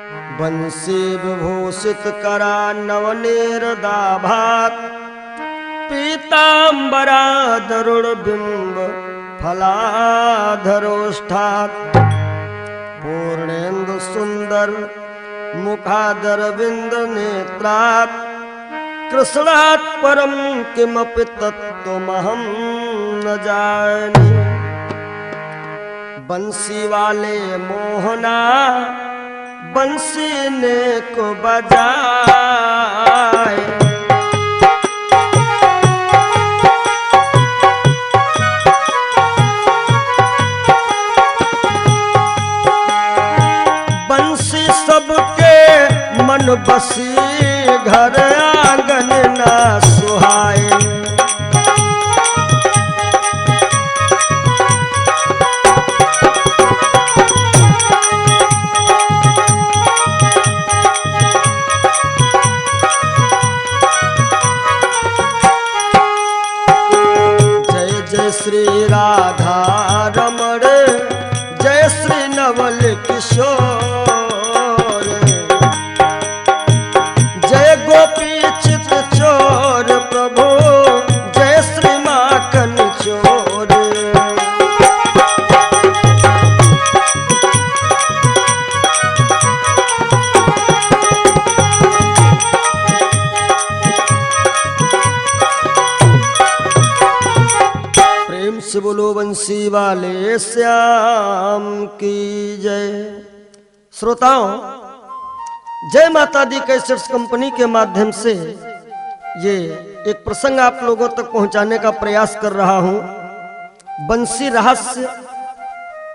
बंसी विभूषित करा नवनीरदाभात पीतांबरा दरुणबिंब फलाधरोष्ठात् पूर्णेन्दु सुंदर मुखादरविंद नेत्रात् कृष्णात् परम किमपि तत्त्वमहं न जाने। बंसी वाले मोहना बंसी ने को बजाए, बंसी सबके मन बसी घर आंगन ना सुहाए। श्री राधा रमण जय श्री नवल किशोर, जय गोपी चित चोर प्रभु जय श्री माखन चोर। से बोलो बंसी वाले श्याम की जय। श्रोताओं, जय माता दी कैसेट्स कंपनी के माध्यम से ये एक प्रसंग आप लोगों तक पहुंचाने का प्रयास कर रहा हूं। बंसी रहस्य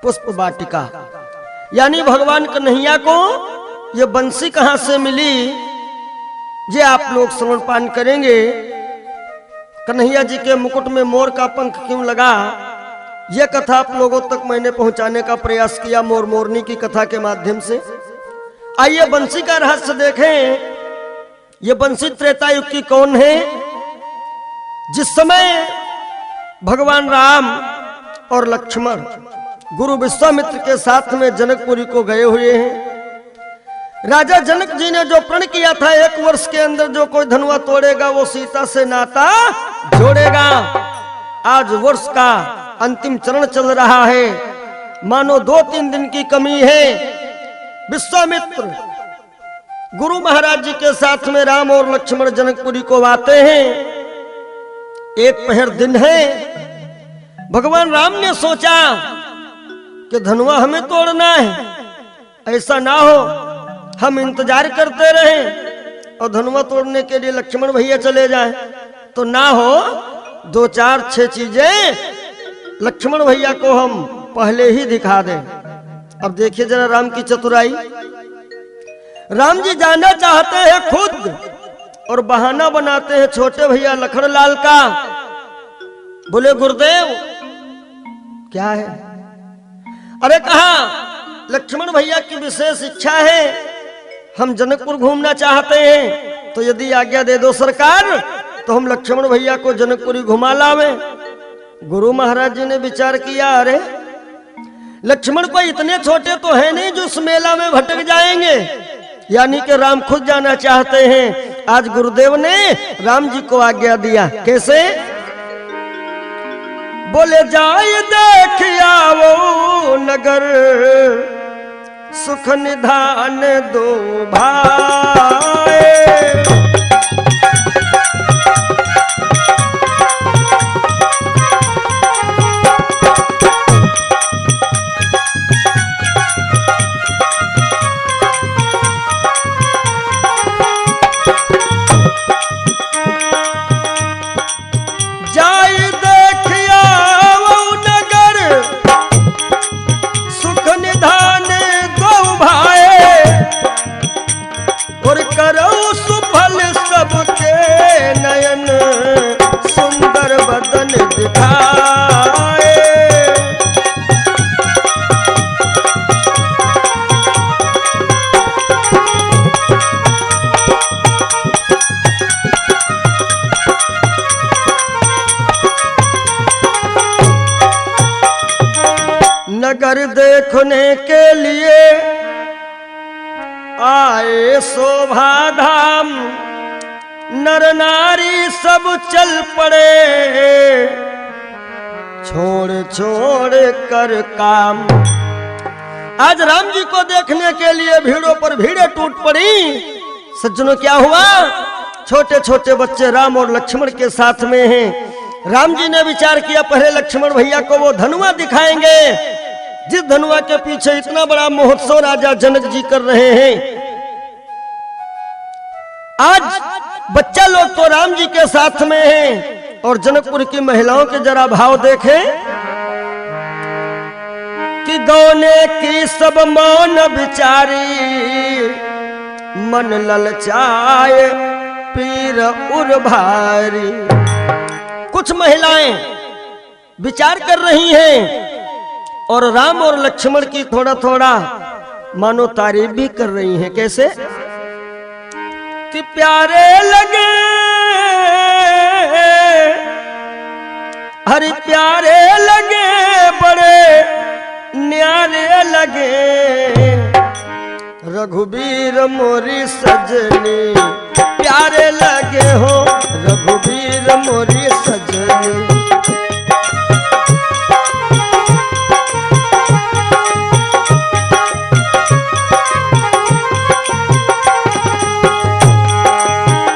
पुष्प वाटिका, यानी भगवान कन्हैया को ये बंसी कहां से मिली, ये आप लोग श्रवण पान करेंगे। कन्हैया जी के मुकुट में मोर का पंख क्यों लगा, यह कथा आप लोगों तक मैंने पहुंचाने का प्रयास किया मोर मोरनी की कथा के माध्यम से। आइए बंसी का रहस्य देखें। यह बंसी त्रेता युग की कौन है? जिस समय भगवान राम और लक्ष्मण गुरु विश्वामित्र के साथ में जनकपुरी को गए हुए हैं। राजा जनक जी ने जो प्रण किया था 1 वर्ष के अंदर जो कोई धनुआ तोड़ेगा वो सीता से नाता जोड़ेगा। आज वर्ष का अंतिम चरण चल रहा है, मानो 2-3 दिन की कमी है। विश्वामित्र गुरु महाराज जी के साथ में राम और लक्ष्मण जनकपुरी को आते हैं। एक पहर दिन है। भगवान राम ने सोचा कि धनुआ हमें तोड़ना है, ऐसा ना हो हम इंतजार करते रहें और धनुआ तोड़ने के लिए लक्ष्मण भैया चले जाएं, तो ना हो 2-4-6 चीजें लक्ष्मण भैया को हम पहले ही दिखा दें। अब देखिए जरा राम की चतुराई। राम जी जाना चाहते हैं खुद और बहाना बनाते हैं छोटे भैया लखनलाल का। बोले गुरुदेव क्या है? अरे कहा लक्ष्मण भैया की विशेष इच्छा है, हम जनकपुर घूमना चाहते हैं, तो यदि आज्ञा दे दो सरकार तो हम लक्ष्मण भैया को जनकपुरी घुमा लावें। गुरु महाराज जी ने विचार किया, अरे लक्ष्मण को इतने छोटे तो है नहीं जो उस मेला में भटक जाएंगे, यानी कि राम खुद जाना चाहते हैं। आज गुरुदेव ने राम जी को आज्ञा दिया। कैसे? बोले जाए देख आओ नगर सुख निधान दो भाई, नगर देखने के लिए आए शोभा धाम, नर नारी सब चल पड़े, छोड़ छोड़ कर काम। आज राम जी को देखने के लिए भीड़ों पर भीड़ें टूट पड़ी। सज्जनों, क्या हुआ? छोटे छोटे बच्चे राम और लक्ष्मण के साथ में हैं। राम जी ने विचार किया, पहले लक्ष्मण भैया को वो धनुआ दिखाएंगे, जिस धनुआ के पीछे इतना बड़ा महोत्सव राजा जनक जी कर रहे हैं। आज बच्चा लोग तो राम जी के साथ में हैं, और जनकपुर की महिलाओं के जरा भाव देखें कि गौने की सब मौन बिचारी, मन ललचाए पीर उर भारी। कुछ महिलाएं विचार कर रही हैं और राम और लक्ष्मण की थोड़ा थोड़ा मानो तारीफ भी कर रही हैं। कैसे? कि प्यारे लगे, हरि प्यारे लगे, बड़े न्यारे लगे, रघुबीर मोरी सजनी, प्यारे लगे हो रघुबीर मोरी सजनी।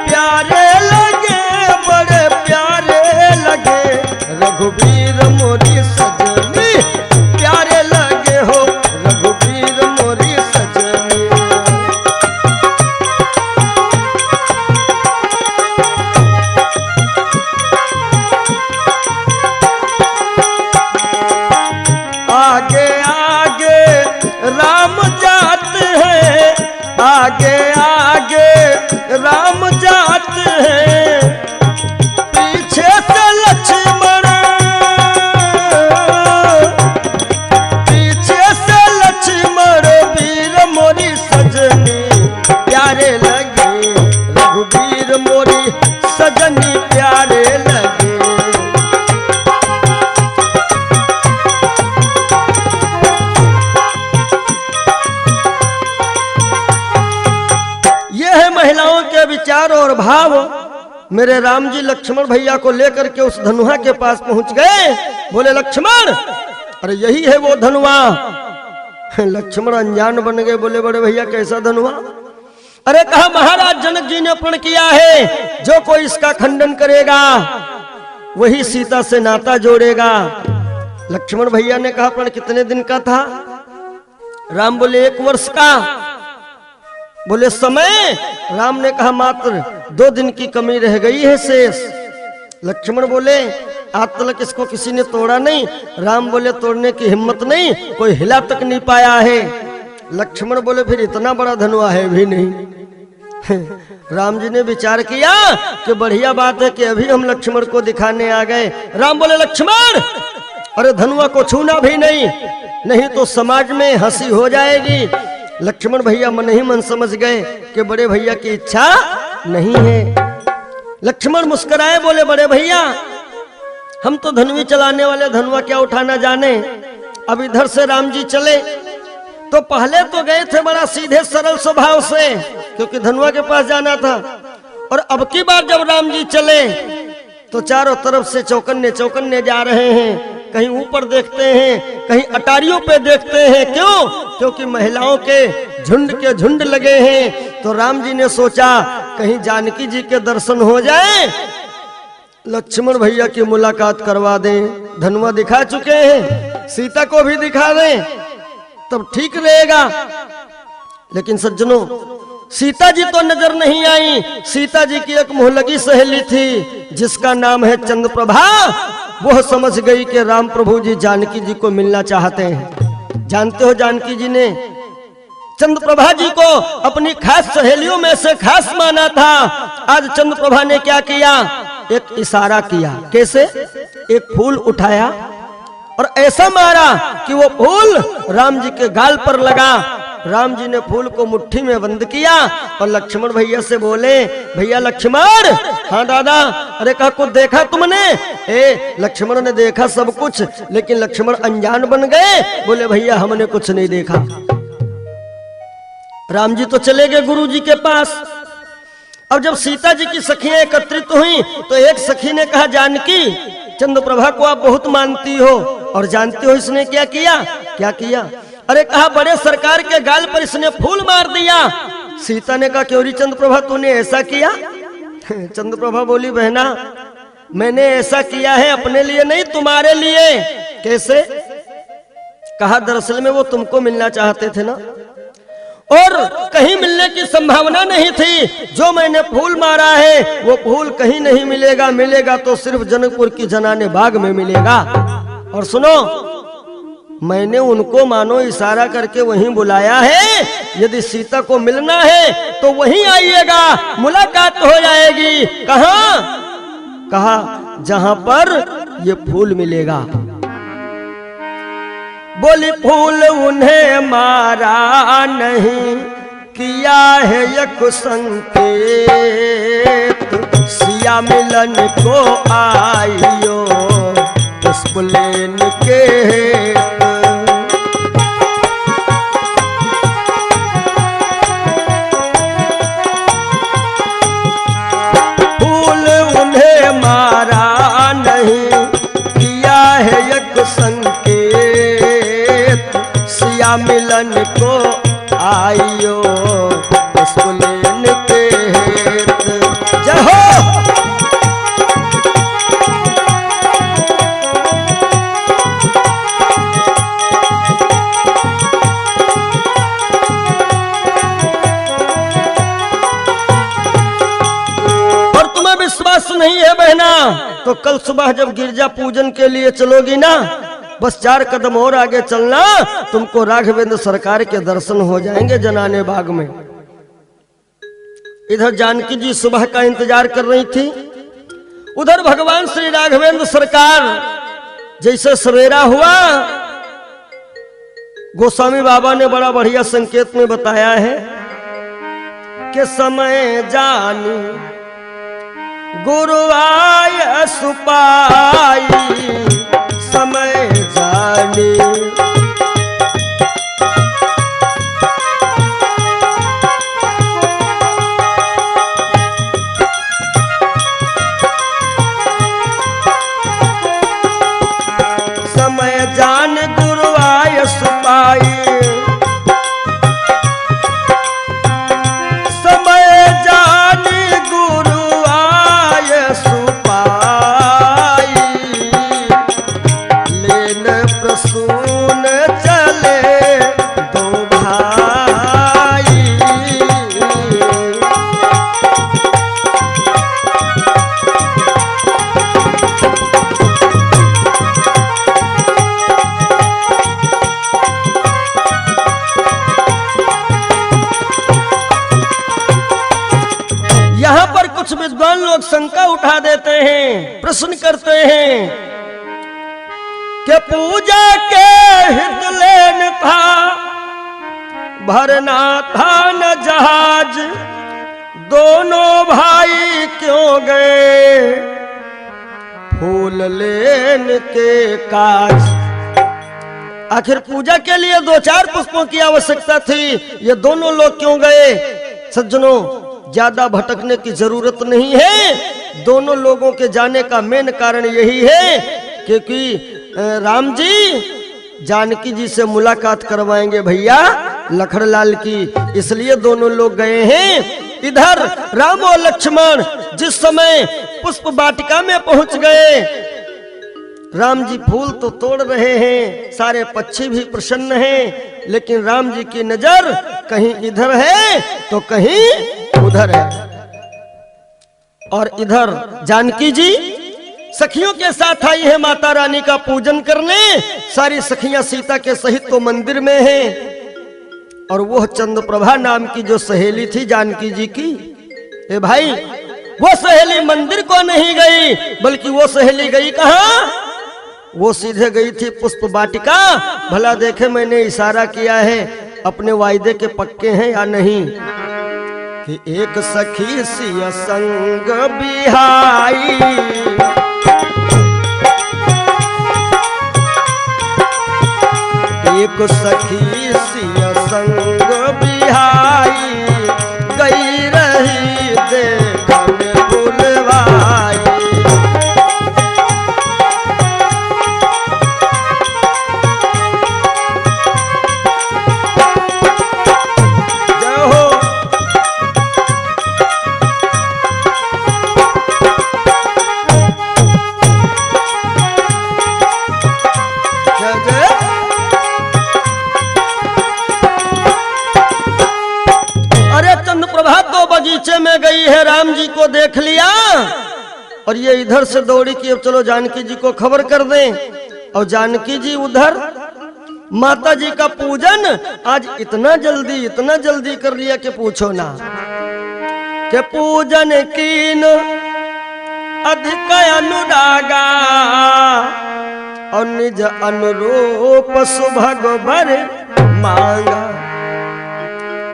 प्यारे लगे, बड़े प्यारे लगे, रघुबीर मोरी सजनी, प्यारे लगे हो रघुबीर मोरी सजनी। आगे आगे राम जाते हैं, आगे आगे राम जाते हैं, पीछे से लक्ष्मण, पीछे से लक्ष्मण, वीर मोरी सजनी, प्यारे लगे रघुबीर मोरी सजनी, प्यारे लगे। महिलाओं के विचार और भाव। मेरे राम जी लक्ष्मण भैया को लेकर के उस धनुआ के पास पहुंच गए। बोले, लक्ष्मण, अरे यही है वो धनुआ। लक्ष्मण अनजान बन गए। बोले, बड़े भैया कैसा धनुआ? अरे कहा, महाराज जनक जी ने प्रण किया है, जो कोई इसका खंडन करेगा वही सीता से नाता जोड़ेगा। लक्ष्मण भैया ने कहा, प्रण कितने दिन का था? राम बोले, 1 वर्ष का। बोले, समय? राम ने कहा, मात्र 2 दिन की कमी रह गई है शेष। लक्ष्मण बोले, आज तक इसको किसी ने तोड़ा नहीं। राम बोले, तोड़ने की हिम्मत नहीं, कोई हिला तक नहीं पाया है। लक्ष्मण बोले, फिर इतना बड़ा धनुआ है भी नहीं। राम जी ने विचार किया कि बढ़िया बात है कि अभी हम लक्ष्मण को दिखाने आ गए। राम बोले, लक्ष्मण, अरे धनुआ को छूना भी नहीं, नहीं तो समाज में हंसी हो जाएगी। लक्ष्मण भैया मन ही मन समझ गए कि बड़े भैया की इच्छा नहीं है। लक्ष्मण मुस्कुराए, बोले, बड़े भैया, हम तो धनुवी चलाने वाले, धनुआ क्या उठाना जाने। अब इधर से राम जी चले तो पहले तो गए थे बड़ा सीधे सरल स्वभाव से, क्योंकि धनुआ के पास जाना था। और अब की बार जब राम जी चले तो चारों तरफ से चौकन्ने चौकन्ने जा रहे हैं। कहीं ऊपर देखते हैं, कहीं अटारियों पे देखते हैं। क्यों? क्योंकि महिलाओं के झुंड लगे हैं। तो राम जी ने सोचा कहीं जानकी जी के दर्शन हो जाए, लक्ष्मण भैया की मुलाकात करवा दें। धनुआ दिखा चुके हैं, सीता को भी दिखा दें, तब ठीक रहेगा। लेकिन सज्जनों, सीता जी तो नजर नहीं आई। सीता जी की एक मुहलगी सहेली थी जिसका नाम है चंद्रप्रभा। वह समझ गई कि राम प्रभु जी जानकी जी को मिलना चाहते हैं। जानते हो, जानकी जी ने चंद्रप्रभा जी को अपनी खास सहेलियों में से खास माना था। आज चंद्रप्रभा ने क्या किया? एक इशारा किया। कैसे? एक फूल उठाया और ऐसा मारा कि वो फूल राम जी के गाल पर लगा। राम जी ने फूल को मुट्ठी में बंद किया और लक्ष्मण भैया से बोले, भैया लक्ष्मण। हाँ दादा। अरे कहा, कुछ देखा तुमने? लक्ष्मण ने देखा सब कुछ, लेकिन लक्ष्मण अनजान बन गए। बोले, भैया हमने कुछ नहीं देखा। राम जी तो चले गए गुरु जी के पास। अब जब सीता जी की सखियां एकत्रित हुई तो एक सखी ने कहा, जानकी, चंद्रप्रभा को आप बहुत मानती हो और जानती हो इसने क्या किया? क्या किया? अरे कहा, बड़े सरकार के गाल पर इसने फूल मार दिया। सीता ने कहा, क्यों चंद्रप्रभा तूने ऐसा किया? चंद्रप्रभा बोली, बहना मैंने ऐसा किया है अपने लिए नहीं, तुम्हारे लिए। कैसे? कहा, दरअसल में वो तुमको मिलना चाहते थे ना, और कहीं मिलने की संभावना नहीं थी। जो मैंने फूल मारा है वो फूल कहीं नहीं मिलेगा, मिलेगा तो सिर्फ जनकपुर की जनाने बाग में मिलेगा। और सुनो, मैंने उनको मानो इशारा करके वहीं बुलाया है। यदि सीता को मिलना है तो वहीं आइएगा, मुलाकात हो जाएगी। कहाँ? कहा, जहां पर ये फूल मिलेगा। बोली, फूल उन्हें मारा नहीं, किया है एक संकेत, सिया मिलन को आइयो पुष्प लेन के। फूल उन्हें मारा नहीं, किया है एक संकेत, सिया मिलन को आइयो पुष्प लेन के हेत। जय हो। और तुम्हें विश्वास नहीं है बहना, तो कल सुबह जब गिरजा पूजन के लिए चलोगी ना, बस 4 कदम और आगे चलना, तुमको राघवेंद्र सरकार के दर्शन हो जाएंगे जनाने बाग में। इधर जानकी जी सुबह का इंतजार कर रही थी, उधर भगवान श्री राघवेंद्र सरकार। जैसे सवेरा हुआ, गोस्वामी बाबा ने बड़ा बढ़िया संकेत में बताया है कि समय जानी गुरु आय सुपाई, समय जानी समय जान गुरु आय सुपाई, समय जानी गुरु आय सुपाई, लेन प्रसून चले दो भाई। यहाँ पर कुछ विद्वान लोग शंका उठा देते हैं, प्रश्न करते हैं कि पूजा के हित लेन था, भरना था न जहाज, दोनों भाई क्यों गए फूल लेन के काज। आखिर पूजा के लिए 2-4 पुष्पों की आवश्यकता थी, ये दोनों लोग क्यों गए? सज्जनों, ज्यादा भटकने की जरूरत नहीं है। दोनों लोगों के जाने का मेन कारण यही है क्योंकि राम जी जानकी जी से मुलाकात करवाएंगे भैया लखड़लाल की, इसलिए दोनों लोग गए हैं। इधर राम और लक्ष्मण जिस समय पुष्प वाटिका में पहुंच गए, राम जी फूल तो तोड़ रहे हैं, सारे पक्षी भी प्रसन्न हैं, लेकिन राम जी की नजर कहीं इधर है तो कहीं उधर है। और इधर जानकी जी सखियों के साथ आई है माता रानी का पूजन करने। सारी सखियां सीता के सहित तो मंदिर में हैं, और वो चंद्रप्रभा नाम की जो सहेली थी जानकी जी की, ए भाई, वो सहेली मंदिर को नहीं गई, बल्कि वो सहेली गई कहाँ? वो सीधे गई थी पुष्प वाटिका। भला देखे मैंने इशारा किया है, अपने वायदे के पक्के हैं या नहीं? कि एक सखी सिया संग बिहाई, एक सखी सिया संग बिहाई, बगीचे में गई है, राम जी को देख लिया और ये इधर से दौड़ी कि अब चलो जानकी जी को खबर कर दें। और जानकी जी उधर माता जी का पूजन आज इतना जल्दी कर लिया कि पूछो ना। के पूजन कीन अधिक अनुरागा और निज अनुरूप सुभग भर मांगा।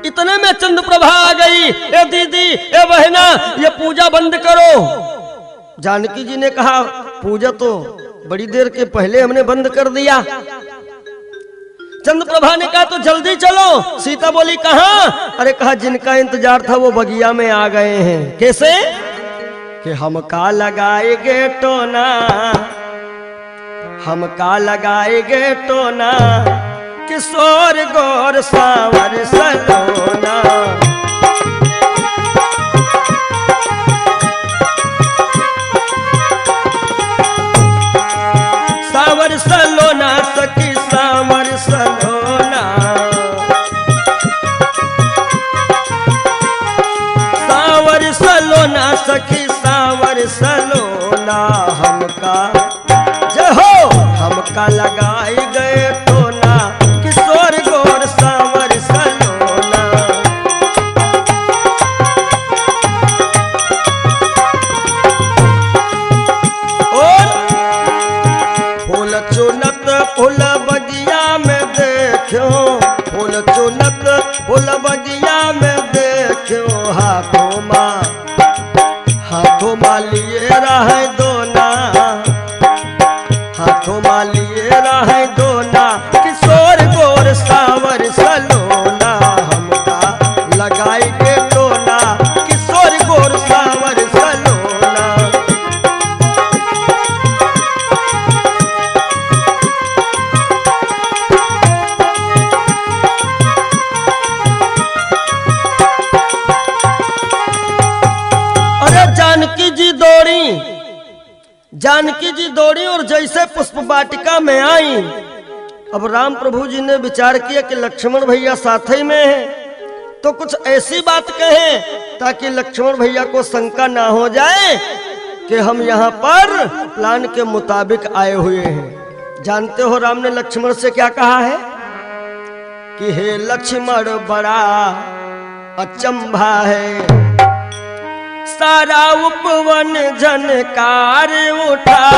इतने में चंद्रप्रभा आ गई। ए दीदी, ए बहना, ये पूजा बंद करो। जानकी जी ने कहा पूजा तो बड़ी देर के पहले हमने बंद कर दिया। चंद्रप्रभा ने कहा तो जल्दी चलो। सीता बोली कहाँ? अरे कहा जिनका इंतजार था वो बगिया में आ गए हैं। कैसे? कि हम का लगाएगे टोना, हम का लगाएगे टोना, किशोर गौर सावर सलोना। सावर सलोना सखी सावर सलोना, सावर सलोना सखी सावर सलोना। हमका जय हो, हमका लगाई गए टोना, किशोर गौर सावर सलोना। और फूल चुनत फूल बगिया में देखो, फूल चुनत फूल बगिया में देखो, हाथों माँ लिए रहे दोना, हाथों माँ लिए रहे दोना, किशोर गौर सावर सलोना। हमका लगाई के टोना, किशोर गौर सावर सलोना। जानकी जी दौड़ी और जैसे पुष्प वाटिका में आई। अब राम प्रभु जी ने विचार किया कि लक्ष्मण भैया साथ ही में है, तो कुछ ऐसी बात कहें ताकि लक्ष्मण भैया को शंका ना हो जाए कि हम यहाँ पर प्लान के मुताबिक आए हुए हैं। जानते हो राम ने लक्ष्मण से क्या कहा है कि हे लक्ष्मण बड़ा अचंभा है, सारा उपवन झनकार उठा।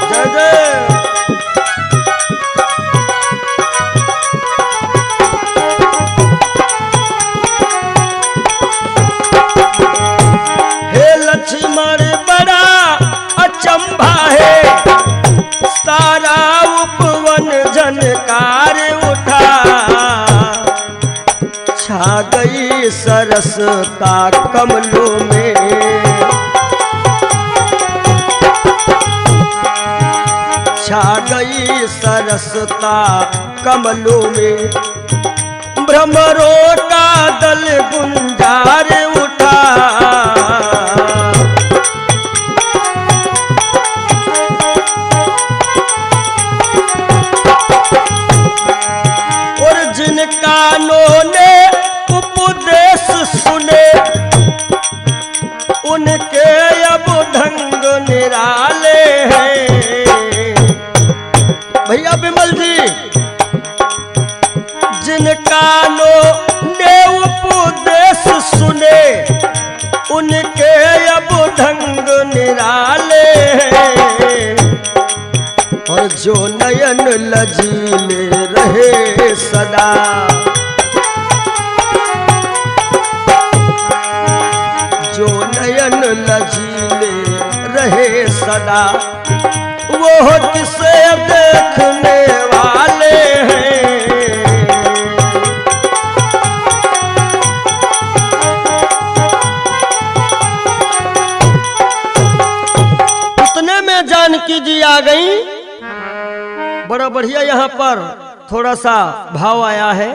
जय जय। हे लक्ष्मण बड़ा अचंभा है, सारा उपवन झनकार उठा। छा गई सरसता कमलों में, छा गई सरसता कमलों में, भ्रमरों का दल गुंजार उठा। और जिन कानों ने उपदेश सुने, उनके अब ढंग निराले हैं। भैया विमल जी, जिन कानों ने उपदेश सुने, उनके अब ढंग निराले हैं। और जो नयन लजीले रहे सदा, जो नयन लजीले रहे सदा, वो किसे देखने वाले हैं। उतने में जानकी जी आ गई। बड़ा बढ़िया यहाँ पर थोड़ा सा भाव आया है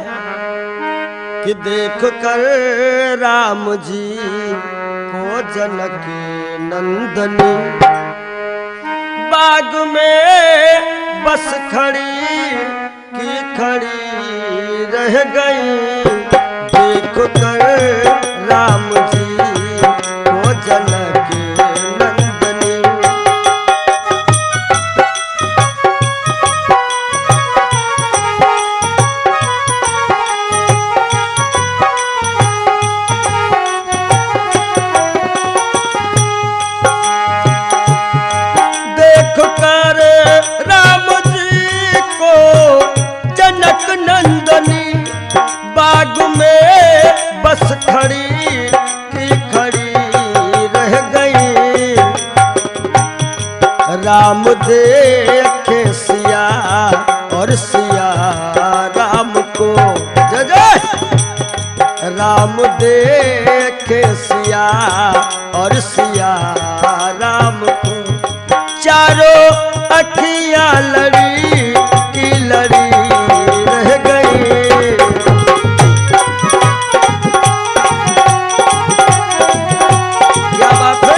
कि देख कर राम जी को जनकी नंदनी, बाग में बस खड़ी की खड़ी रह गई देख कर राम जी को जनक नंदनी। देख कर राम जी को जनक नंदनी बाग में बस खड़ी की खड़ी रह गई। राम देखे सिया और सिया राम को जय जय। राम देखे सिया और सिया राम को चारों अखियां लड़ी की लड़ी रह गई। क्या बात है।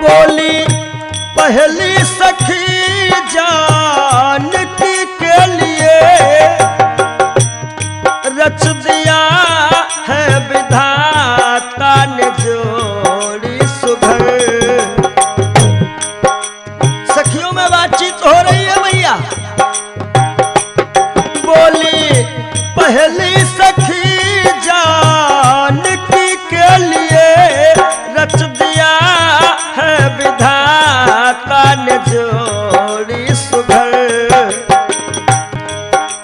बोली पहली सखी जानकी के लिए रच दिया है विधाता ने जोड़ी सुघर। सखियों में बातचीत हो रही है भैया। बोली पहली सखी जानकी के लिए रच दिया है विधाता ने जोड़ी सुघर।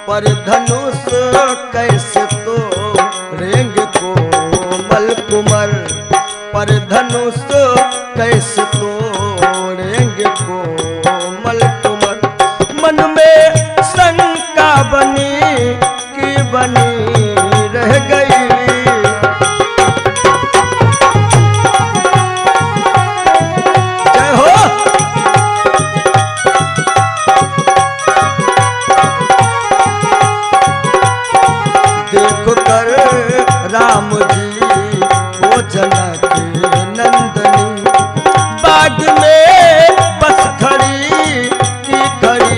पर धनुष कैसे तो रेंग कोमल कुमर। पर धनुष कैसे तो रेंग कोमल कुमर। मन में शंका बनी की बनी रह गई। जय हो। देख कर राम जी को जनक नंदनी बाग में बस खड़ी की खड़ी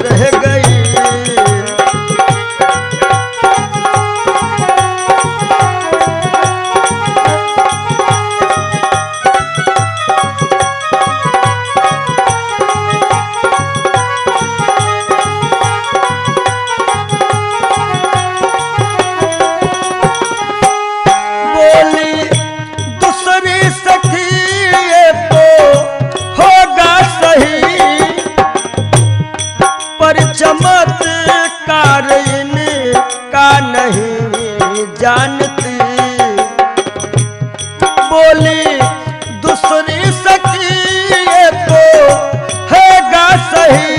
रह गई। चमत्कार इनका नहीं जानती। बोली दूसरी सखी तो हैगा सही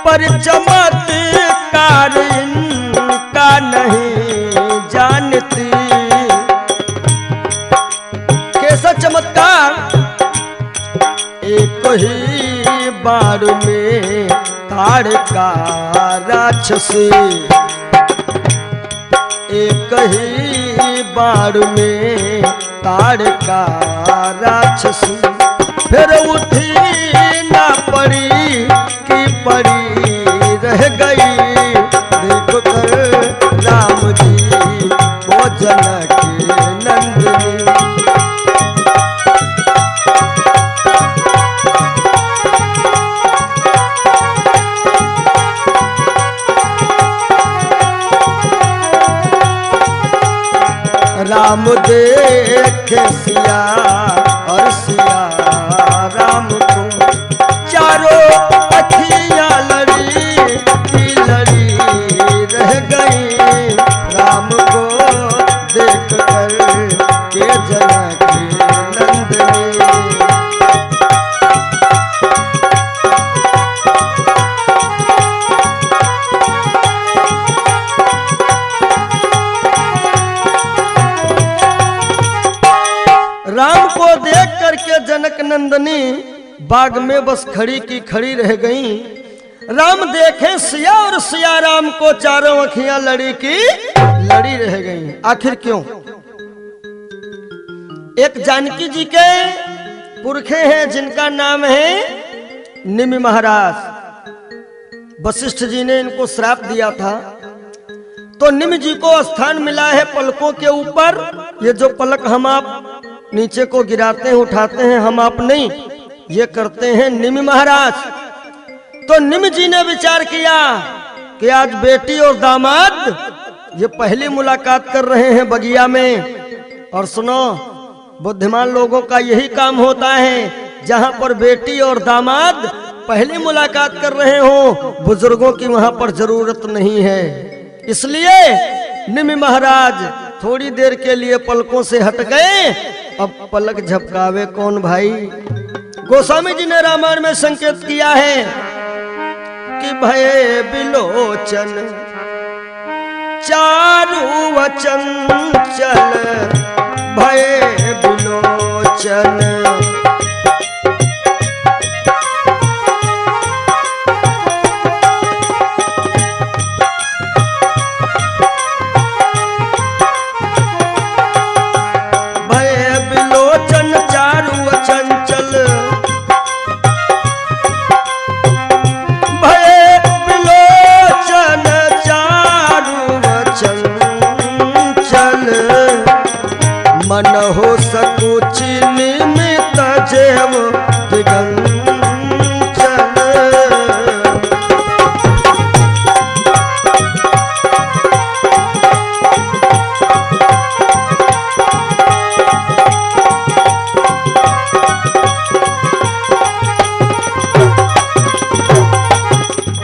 पर चमत्कार इनका नहीं जानती। कैसा चमत्कार। एक ही बार में ताड़का राक्षसी। एक ही बार में ताड़का राक्षसी। फिर उठी ना पड़ी कि पड़ी रह गई। देख कर राम जी को जनक नंदनी। राम देखे सिया और सिया राम को चारों अखियां लड़ी की लड़ी रह गई। राम को देख कर के जनक नंदनी। राम को देख करके जनक नंदनी बाग में बस खड़ी की खड़ी रह गईं। राम देखे सिया और सिया राम को चारों अखियां लड़ी की लड़ी रह गई। आखिर क्यों? एक जानकी जी के पुरखे हैं जिनका नाम है निमि महाराज। वशिष्ठ जी ने इनको श्राप दिया था, तो निमि जी को स्थान मिला है पलकों के ऊपर। ये जो पलक हम आप नीचे को गिराते हैं उठाते हैं, हम आप नहीं, ये करते हैं निमि महाराज। तो निमि जी ने विचार किया कि आज बेटी और दामाद ये पहली मुलाकात कर रहे हैं बगिया में। और सुनो, बुद्धिमान लोगों का यही काम होता है, जहां पर बेटी और दामाद पहली मुलाकात कर रहे हो, बुजुर्गों की वहां पर जरूरत नहीं है। इसलिए निमि महाराज थोड़ी देर के लिए पलकों से हट गए। अब पलक झपकावे कौन भाई? गोस्वामी जी ने रामायण में संकेत किया है कि भय बिलोचन चारु वचन चल, भय बिलोचन मन हो सकुचि निमित जेव दिगंचल।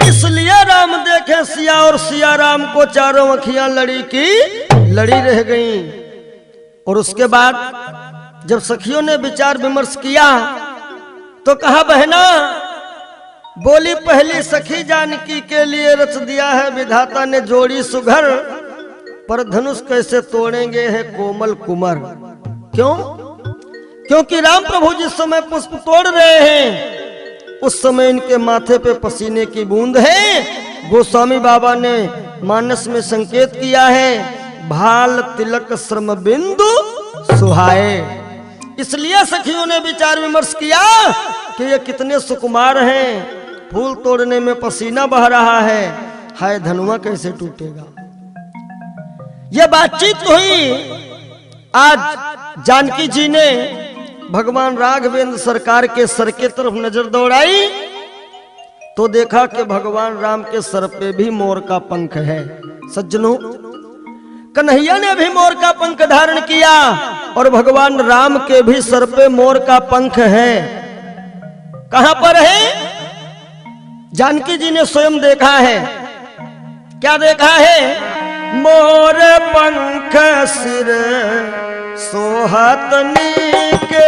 इसलिए राम देखे सिया और सिया राम को चारों अखियां लड़ी की लड़ी रह गईं। और उसके बाद जब सखियों ने विचार विमर्श किया तो कहा, बहना बोली पहली सखी जानकी के लिए रच दिया है विधाता ने जोड़ी सुघर, पर धनुष कैसे तोड़ेंगे है कोमल कुमर। क्यों? क्योंकि राम प्रभु जिस समय पुष्प तोड़ रहे हैं उस समय इनके माथे पे पसीने की बूंद है। गोस्वामी बाबा ने मानस में संकेत किया है, भाल तिलक श्रम बिंदु सुहाए। इसलिए सखियों ने विचार विमर्श किया कि ये कितने सुकुमार हैं, फूल तोड़ने में पसीना बह रहा है, हाय धनुआ कैसे टूटेगा। यह बातचीत हुई। आज जानकी जी ने भगवान राघवेंद्र सरकार के सर के तरफ नजर दौड़ाई तो देखा कि भगवान राम के सर पे भी मोर का पंख है। सज्जनों, कन्हैया ने भी मोर का पंख धारण किया और भगवान राम के भी सर पे मोर का पंख है। कहां पर है? जानकी जी ने स्वयं देखा है। क्या देखा है? मोर पंख सिर सोहत नीके,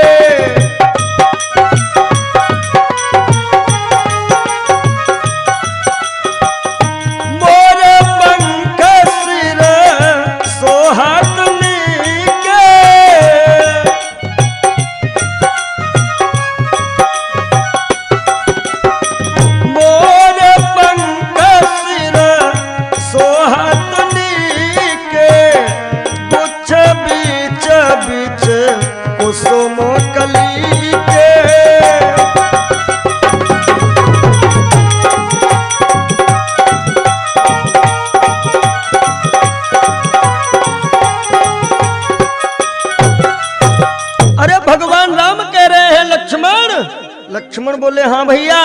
लक्ष्मण बोले हाँ भैया।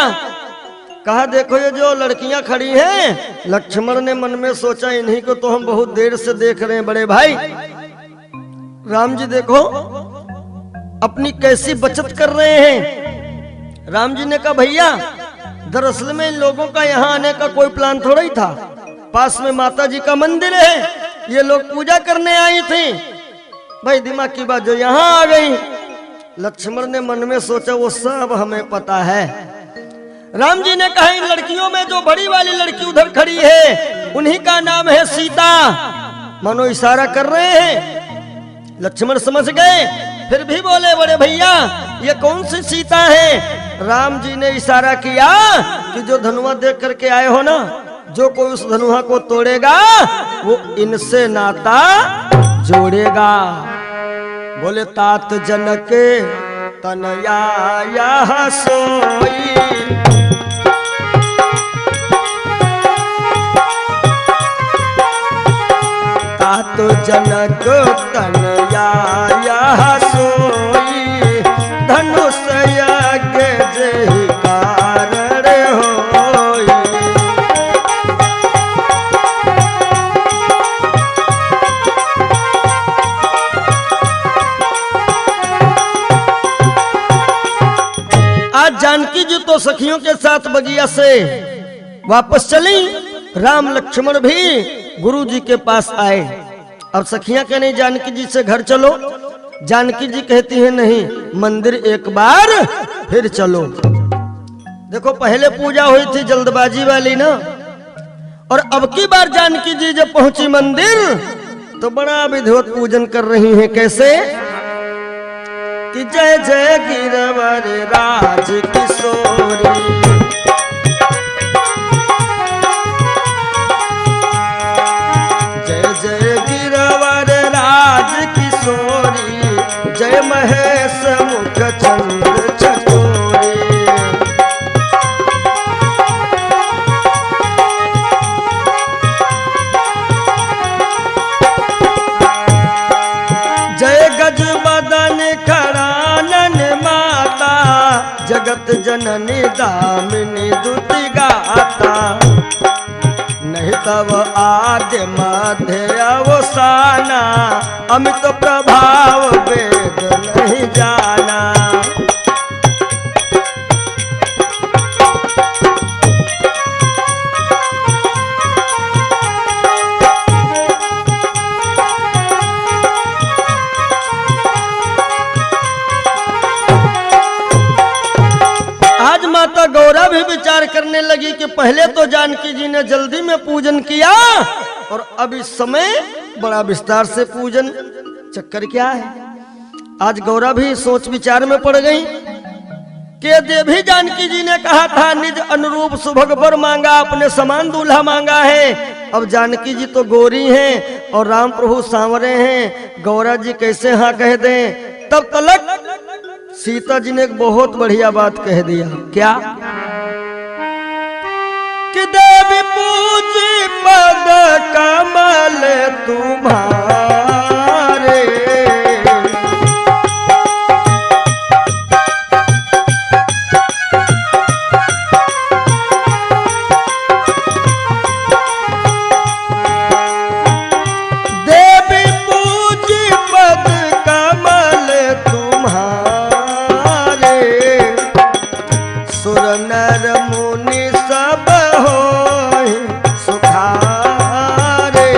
कहा देखो ये जो लड़कियां खड़ी हैं। लक्ष्मण ने मन में सोचा इन्हीं को तो हम बहुत देर से देख रहे हैं बड़े भाई। राम जी देखो अपनी कैसी बचत कर रहे हैं। राम जी ने कहा भैया दरअसल में इन लोगों का यहाँ आने का कोई प्लान थोड़ा ही था। पास में माता जी का मंदिर है, ये लोग पूजा करने आई थी। भाई दिमाग की बात जो यहाँ आ गई। लक्ष्मण ने मन में सोचा वो सब हमें पता है। राम जी ने कहा इन लड़कियों में जो बड़ी वाली लड़की उधर खड़ी है उन्हीं का नाम है सीता। मानो इशारा कर रहे हैं। लक्ष्मण समझ गए, फिर भी बोले बड़े भैया ये कौन सी सीता है? राम जी ने इशारा किया कि जो धनुआ देख करके आए हो ना, जो कोई उस धनुआ को तोड़ेगा वो इनसे नाता जोड़ेगा। बोले तात जनक तनया यह सोई, तात जनक तनया यह सोई, धनुष यज्ञ जय कारण होई। आज जानकी जी तो सखियों के साथ बगिया से वापस चली, राम लक्ष्मण भी गुरु जी के पास आए। अब सखियां कहने जानकी जी से घर चलो, जानकी जी कहती हैं नहीं, मंदिर एक बार फिर चलो। देखो पहले पूजा हुई थी जल्दबाजी वाली ना, और अब की बार जानकी जी जब पहुंची मंदिर तो बड़ा विधिवत पूजन कर रही हैं। कैसे कि जय जय गिरवर राज किशोरी, जय जय गिरवर राज किशोरी, जय महेश मुख चंद्र चकोरी। जय गज बदन खड़ानन माता, जगत जननी दामिनी दुति गाता, नहीं तब आद्य मध्य अवसाना, अमित प्रभाव वेद नहीं जाना। आज माता गौरा भी विचार करने लगी कि पहले तो जानकी जी ने जल्दी में पूजन किया और अब इस समय बड़ा विस्तार से पूजन, चक्कर क्या है। आज गौरा भी सोच विचार में पड़ गई कि देवी जानकी जी ने कहा था निज अनुरूप सुभग वर मांगा, अपने समान दूल्हा मांगा है। अब जानकी जी तो गोरी हैं और राम प्रभु सांवरे हैं, गौरा जी कैसे हाँ कह दें। तब तलक सीता जी ने एक बहुत बढ़िया बात कह दिया। क्या कि देवी पूजी पद कमल तुम्हारे, देवी पूजी पद कमल तुम्हारे, सुर नर मुनि सब होय सुखारे।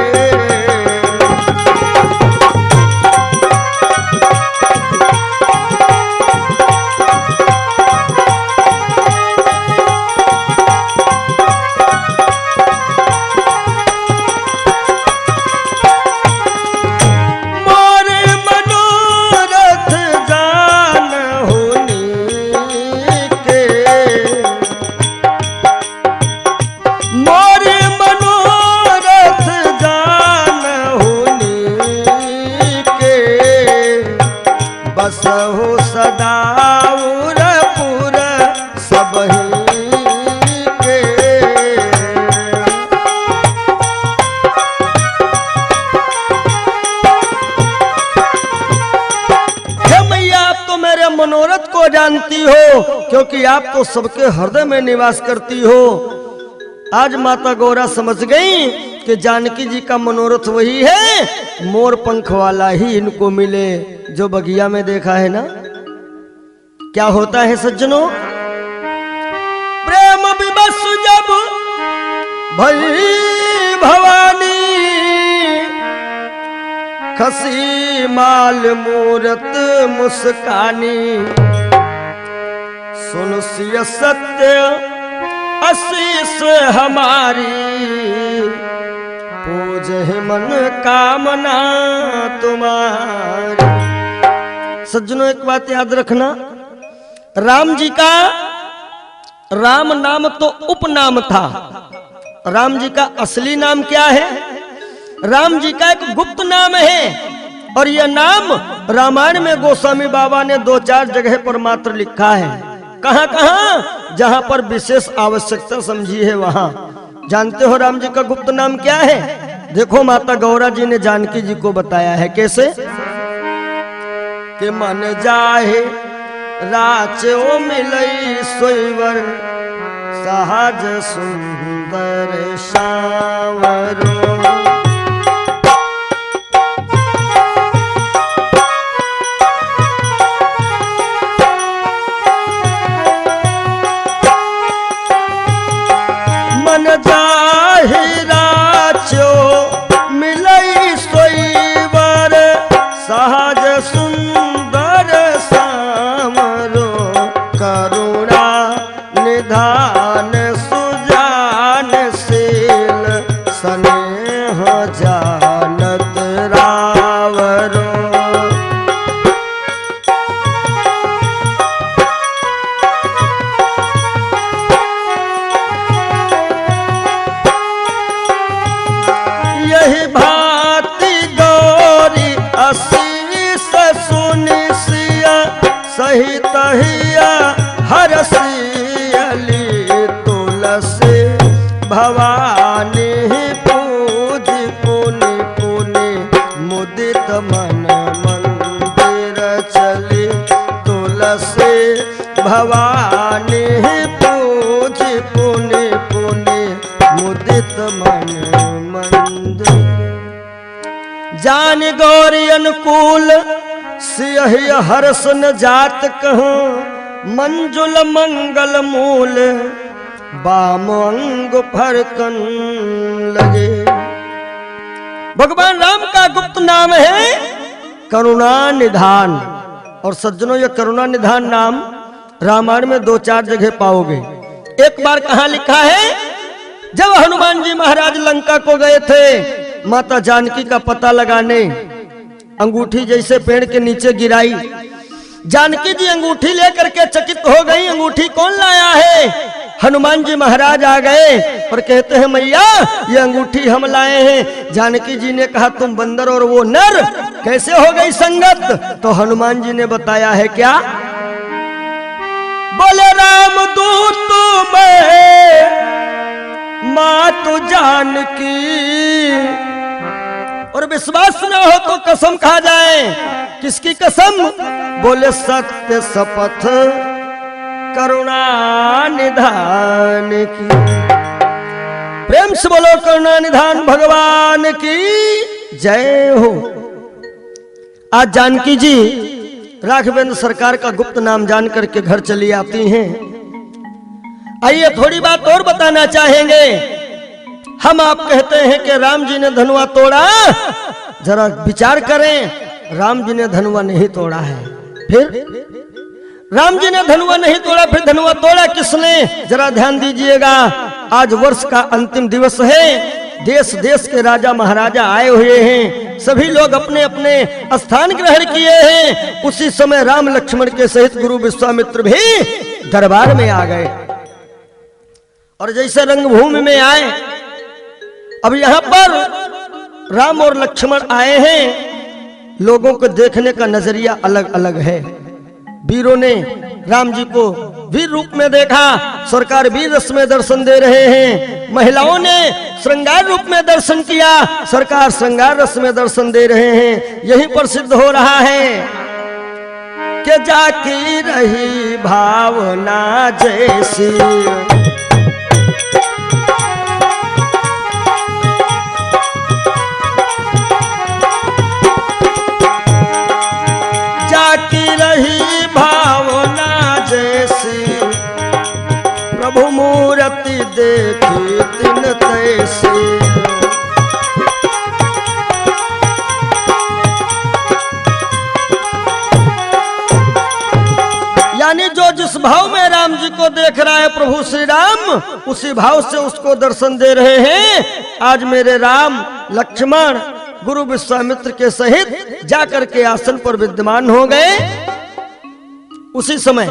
मोरे मनोरथ जान होनी के, मोरे मनोरथ जान होनी के, बसहु सदा उरपुर सबही के। हे मैया आप तो मेरे मनोरथ को जानती हो, क्योंकि आप तो सबके हृदय में निवास करती हो। आज माता गौरा समझ गई कि जानकी जी का मनोरथ वही है, मोर पंख वाला ही इनको मिले जो बगिया में देखा है ना। क्या होता है सज्जनों, प्रेम विवश जब भई भवानी, खसी माल मूरत मुस्कानी, सुन सिय सत्य आशीष हमारी, पूज मन कामना तुम्हारी। सज्जनों एक बात याद रखना, राम जी का राम नाम तो उपनाम था। राम जी का असली नाम क्या है? राम जी का एक गुप्त नाम है और यह नाम रामायण में गोस्वामी बाबा ने 2-4 जगह पर मात्र लिखा है। कहां कहां? जहां पर विशेष आवश्यकता समझी है वहां। जानते हो राम जी का गुप्त नाम क्या है? देखो माता गौरा जी ने जानकी जी को बताया है। कैसे? कि मन जाहे राचो मिलई सोईवर सहज सुंदर सावरो। मन जाहि राचो मिलई सोईवर सहज सुंदर सावरो। करुणा निधान सुजान शील स्नेह जानत रावरो। यही भांति गौरी आशीष सुनि सिया सहित हिया हरसियली। तुलसी भवानी पूज पुनि पुनि मुदित मन मंदिर चली। तुलसी भवानी पूज पुनि पुनि मुदित मन मंदिर। जान गौरी अनुकूल सियहि हर्ष न जात कहूं। मंजुल मंगल मूल बाम अंग फरकन लगे। भगवान राम का गुप्त नाम है करुणा निधान। और सज्जनों यह करुणा निधान नाम रामायण में 2-4 जगह पाओगे। एक बार कहां लिखा है? जब हनुमान जी महाराज लंका को गए थे माता जानकी का पता लगाने, अंगूठी जैसे पेड़ के नीचे गिराई। जानकी जी अंगूठी लेकर के चकित हो गई। अंगूठी कौन लाया है? हनुमान जी महाराज आ गए और कहते हैं मैया ये अंगूठी हम लाए हैं। जानकी जी ने कहा तुम बंदर और वो नर कैसे हो गई संगत? तो हनुमान जी ने बताया है क्या? बोले राम दूत में मातु जानकी। और विश्वास न हो तो कसम खा जाए। किसकी कसम? बोले सत्य शपथ करुणा निधान की। प्रेम से बोलो करुणा निधान भगवान की जय हो। आज जानकी जी राघवेंद्र सरकार का गुप्त नाम जान करके घर चली आती हैं। आइए थोड़ी बात और बताना चाहेंगे। हम आप कहते हैं कि राम जी ने धनुआ तोड़ा, जरा विचार करें राम जी ने धनुआ नहीं तोड़ा है। फिर राम जी ने धनुआ नहीं तोड़ा, फिर धनुआ तोड़ा किसने? जरा ध्यान दीजिएगा। आज वर्ष का अंतिम दिवस है। देश देश के राजा महाराजा आए हुए हैं। सभी लोग अपने अपने स्थान ग्रहण किए हैं। उसी समय राम लक्ष्मण के सहित गुरु विश्वामित्र भी दरबार में आ गए। और जैसे रंगभूमि में आए, अब यहां पर राम और लक्ष्मण आए हैं। लोगों को देखने का नजरिया अलग अलग है। वीरों ने राम जी को वीर रूप में देखा, सरकार वीर रस में दर्शन दे रहे हैं। महिलाओं ने श्रृंगार रूप में दर्शन किया, सरकार श्रृंगार रस में दर्शन दे रहे हैं। यही पर सिद्ध हो रहा है कि जाकी रही भावना जैसी की रही भावना जैसी। प्रभु मूर्ति देखी तिन तैसी। यानी जो जिस भाव में राम जी को देख रहा है प्रभु श्री राम, उसी भाव से उसको दर्शन दे रहे हैं। आज मेरे राम लक्ष्मण गुरु विश्वामित्र के सहित जाकर के आसन पर विद्यमान हो गए। उसी समय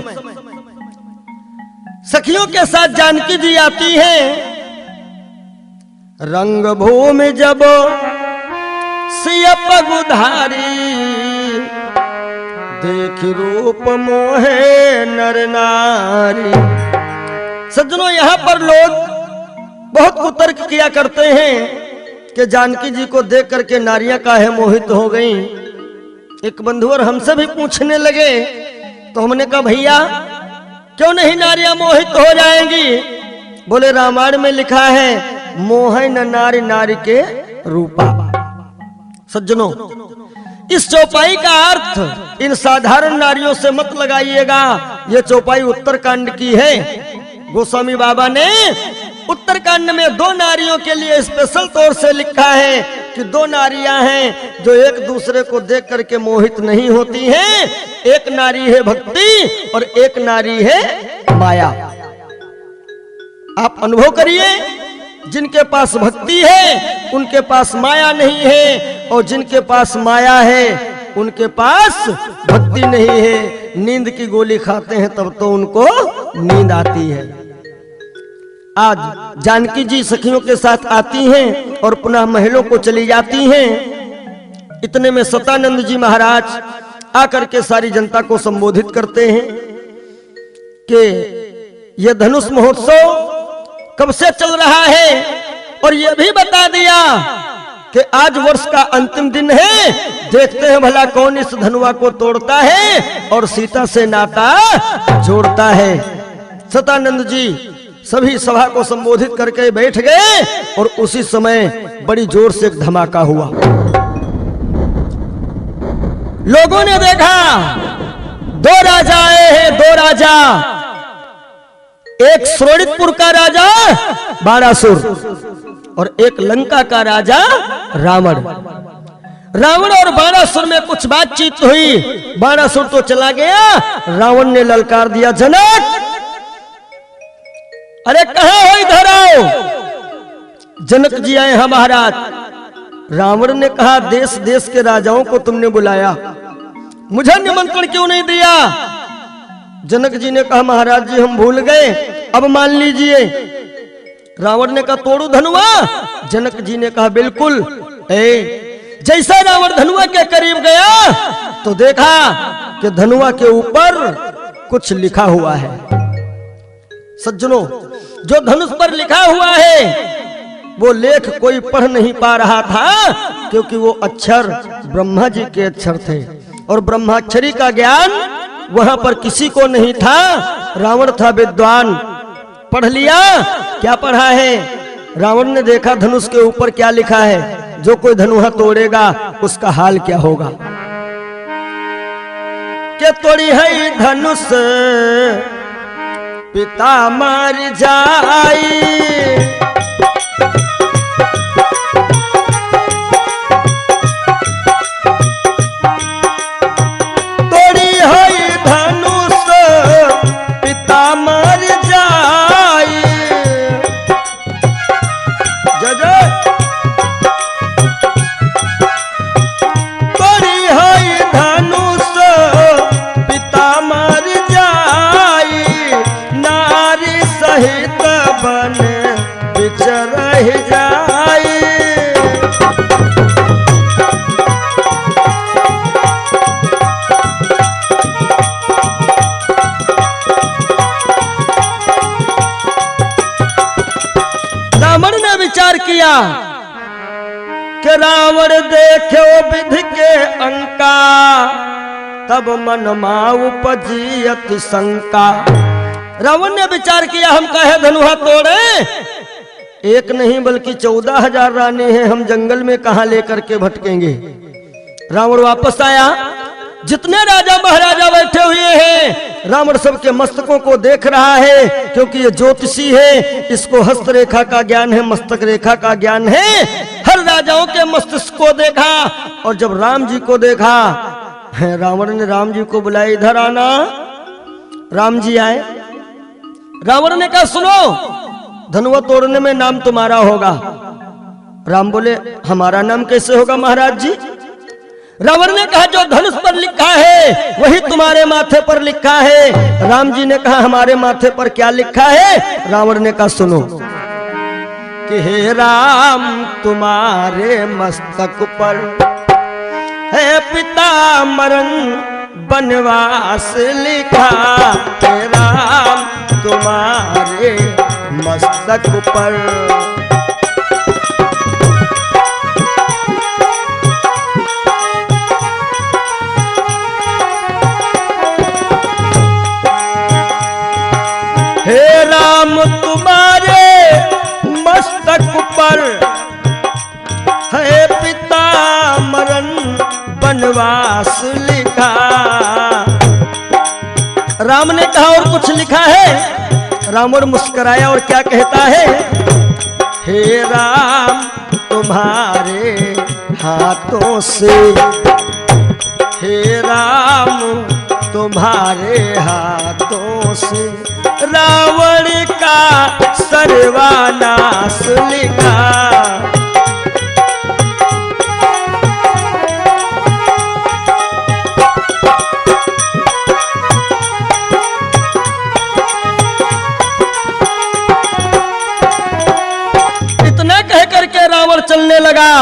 सखियों के साथ जानकी जी आती हैं। रंग भूमि जब सिय पगुधारी, देख रूप मोहे नर नारी। सज्जनों, यहाँ पर लोग बहुत कुतर्क किया करते हैं कि जानकी जी को देख करके नारियां काहे मोहित हो गई। एक बंधु और हमसे भी पूछने लगे, तो हमने कहा भैया क्यों नहीं नारियां मोहित हो जाएंगी। बोले रामायण में लिखा है मोह न नारी नारी के रूपा। सज्जनों, इस चौपाई का अर्थ इन साधारण नारियों से मत लगाइएगा। ये चौपाई उत्तरकांड की है। गोस्वामी बाबा ने उत्तरकांड में दो नारियों के लिए स्पेशल तौर से लिखा है कि दो नारियां हैं जो एक दूसरे को देख करके मोहित नहीं होती हैं। एक नारी है भक्ति और एक नारी है माया। आप अनुभव करिए, जिनके पास भक्ति है उनके पास माया नहीं है, और जिनके पास माया है उनके पास भक्ति नहीं है। नींद की गोली खाते हैं तब तो उनको नींद आती है। आज जानकी जी सखियों के साथ आती हैं और पुनः महलों को चली जाती हैं। इतने में सतानंद जी महाराज आकर के सारी जनता को संबोधित करते हैं कि यह धनुष महोत्सव कब से चल रहा है, और यह भी बता दिया कि आज वर्ष का अंतिम दिन है। देखते हैं भला कौन इस धनुआ को तोड़ता है और सीता से नाता जोड़ता है। सतानंद जी सभी सभा को संबोधित करके बैठ गए और उसी समय बड़ी जोर से एक धमाका हुआ। लोगों ने देखा दो राजा आए हैं, दो राजा, एक श्रोणितपुर का राजा बाणासुर और एक लंका का राजा रावण। रावण और बाणासुर में कुछ बातचीत हुई। बाणासुर तो चला गया, रावण ने ललकार दिया, जनक अरे कहां हो, इधर आओ। जनक जी आए हैं महाराज। रावण ने कहा देश देश के राजाओं को तुमने बुलाया, मुझे निमंत्रण क्यों नहीं दिया। जनक जी ने कहा महाराज जी हम भूल गए, अब मान लीजिए। रावण ने कहा तोड़ू धनुआ। जनक जी ने कहा बिल्कुल। जैसा रावण धनुआ के करीब गया तो देखा कि धनुआ के ऊपर कुछ लिखा हुआ है। सज्जनों, जो धनुष पर लिखा हुआ है वो लेख कोई पढ़ नहीं पा रहा था, क्योंकि वो अक्षर ब्रह्मा जी के अक्षर थे और ब्रह्माक्षरी का ज्ञान वहां पर किसी को नहीं था। रावण था विद्वान, पढ़ लिया। क्या पढ़ा है? रावण ने देखा धनुष के ऊपर क्या लिखा है, जो कोई धनुहा तोड़ेगा उसका हाल क्या होगा। के तोड़ी है धनुष पिता मर जाई, तोड़ी है धनुष पिता मर जाई। जय तोड़ी है धनुष पिता मर जाई, नारी सहित बन बिचर जाई। रावण ने विचार किया कि रावण देखो विधि के अंका, तब मन माऊ उपजियत शंका। रावण ने विचार किया हम काहे धनुहा तोड़े, एक नहीं बल्कि 14,000 रानी हैं, हम जंगल में कहां लेकर के भटकेंगे। रावण वापस आया, जितने राजा महाराजा बैठे हुए हैं रावण सबके मस्तकों को देख रहा है, क्योंकि ये ज्योतिषी है, इसको हस्त रेखा का ज्ञान है, मस्तक रेखा का ज्ञान है। हर राजाओं के मस्तिष्क को देखा और जब राम जी को देखा, रावण ने राम जी को बुलाया, इधर आना। राम जी आए। रावण ने कहा सुनो, धनुआ तोड़ने में नाम तुम्हारा होगा। राम बोले हमारा नाम कैसे होगा महाराज जी। रावण ने कहा जो धनुष पर लिखा है वही तुम्हारे माथे पर लिखा है। राम जी ने कहा हमारे माथे पर क्या लिखा है? रावण ने कहा सुनो कि हे राम तुम्हारे मस्तक पर है पिता मरण बनवास लिखा। हे राम तुम्हारे मस्तक पर हे राम तुम्हारे मस्तक पर है पिता मरण बनवास लिखा। राम ने कहा और कुछ लिखा है? रावण मुस्कुराया और क्या कहता है? हे राम तुम्हारे हाथों से, हे राम तुम्हारे हाथों से रावण का सर्वनाश लिखा। इतना कह करके रावण चलने लगा।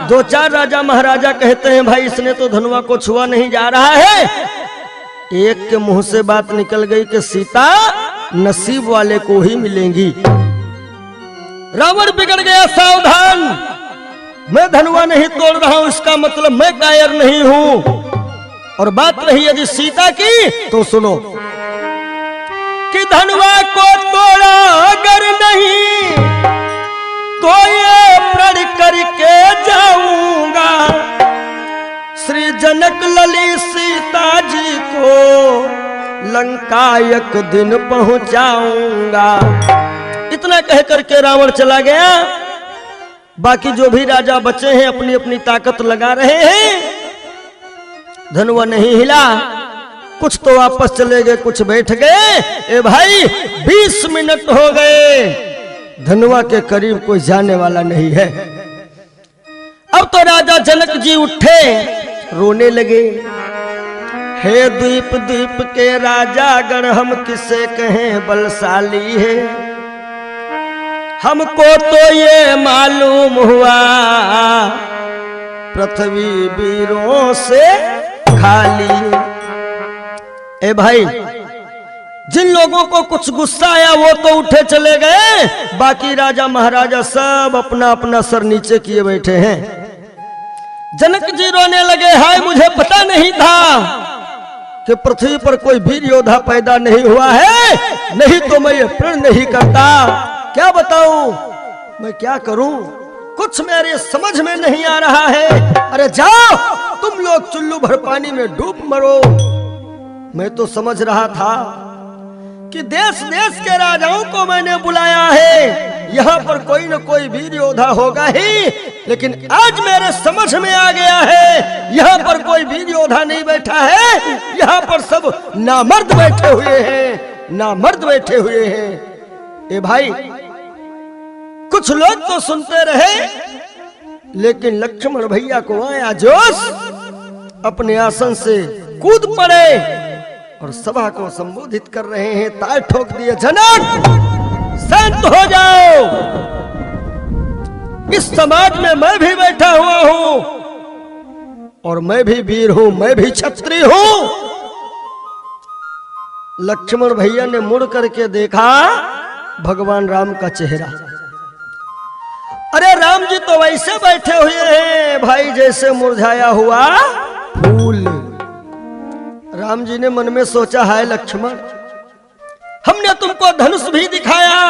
दो चार राजा महाराजा कहते हैं भाई इसने तो धनुआ को छुआ नहीं जा रहा है। एक के मुंह से बात निकल गई कि सीता नसीब वाले को ही मिलेंगी। रावण बिगड़ गया, सावधान, मैं धनुआ नहीं तोड़ रहा हूं इसका मतलब मैं कायर नहीं हूं। और बात रही यदि सीता की तो सुनो कि धनुआ को तोड़ा अगर नहीं तो ये प्रण करके जाऊंगा श्री जनक लली सीता जी को लंका एक दिन पहुंचाऊंगा। इतना कह करके रावण चला गया। बाकी जो भी राजा बचे हैं अपनी अपनी ताकत लगा रहे हैं। धनुआ नहीं हिला। कुछ तो वापस चले गए, कुछ बैठ गए। ए भाई 20 मिनट हो गए, धनुआ के करीब कोई जाने वाला नहीं है। अब तो राजा जनक जी उठे, रोने लगे। हे द्वीप द्वीप के राजा अगर हम किसे कहें बलशाली है, हमको तो ये मालूम हुआ पृथ्वी वीरों से खाली। ए भाई जिन लोगों को कुछ गुस्सा आया वो तो उठे चले गए, बाकी राजा महाराजा सब अपना अपना सर नीचे किए बैठे हैं। जनक जी रोने लगे, हाय मुझे पता नहीं था कि पृथ्वी पर कोई वीर योद्धा पैदा नहीं हुआ है, नहीं तो मैं ये प्रण नहीं करता। क्या बताऊं, मैं क्या करूं, कुछ मेरे समझ में नहीं आ रहा है। अरे जाओ तुम लोग चुल्लू भर पानी में डूब मरो। मैं तो समझ रहा था कि देश देश के राजाओं को मैंने बुलाया है, यहाँ पर कोई न कोई वीर योद्धा होगा ही, लेकिन आज मेरे समझ में आ गया है यहाँ पर कोई वीर योद्धा नहीं बैठा है, यहाँ पर सब नामर्द बैठे हुए हैं, नामर्द बैठे हुए हैं। ए भाई कुछ लोग तो सुनते रहे, लेकिन लक्ष्मण भैया को आया जोश, अपने आसन से कूद पड़े और सभा को संबोधित कर रहे हैं। ताल ठोक दिए, जनक शांत हो जाओ, इस समाज में मैं भी बैठा हुआ हूं और मैं भी वीर हूं, मैं भी क्षत्रिय हूं। लक्ष्मण भैया ने मुड़ करके देखा भगवान राम का चेहरा। अरे राम जी तो वैसे बैठे हुए हैं भाई जैसे मुरझाया हुआ फूल। राम जी ने मन में सोचा, हाय लक्ष्मण, हमने तुमको धनुष भी दिखाया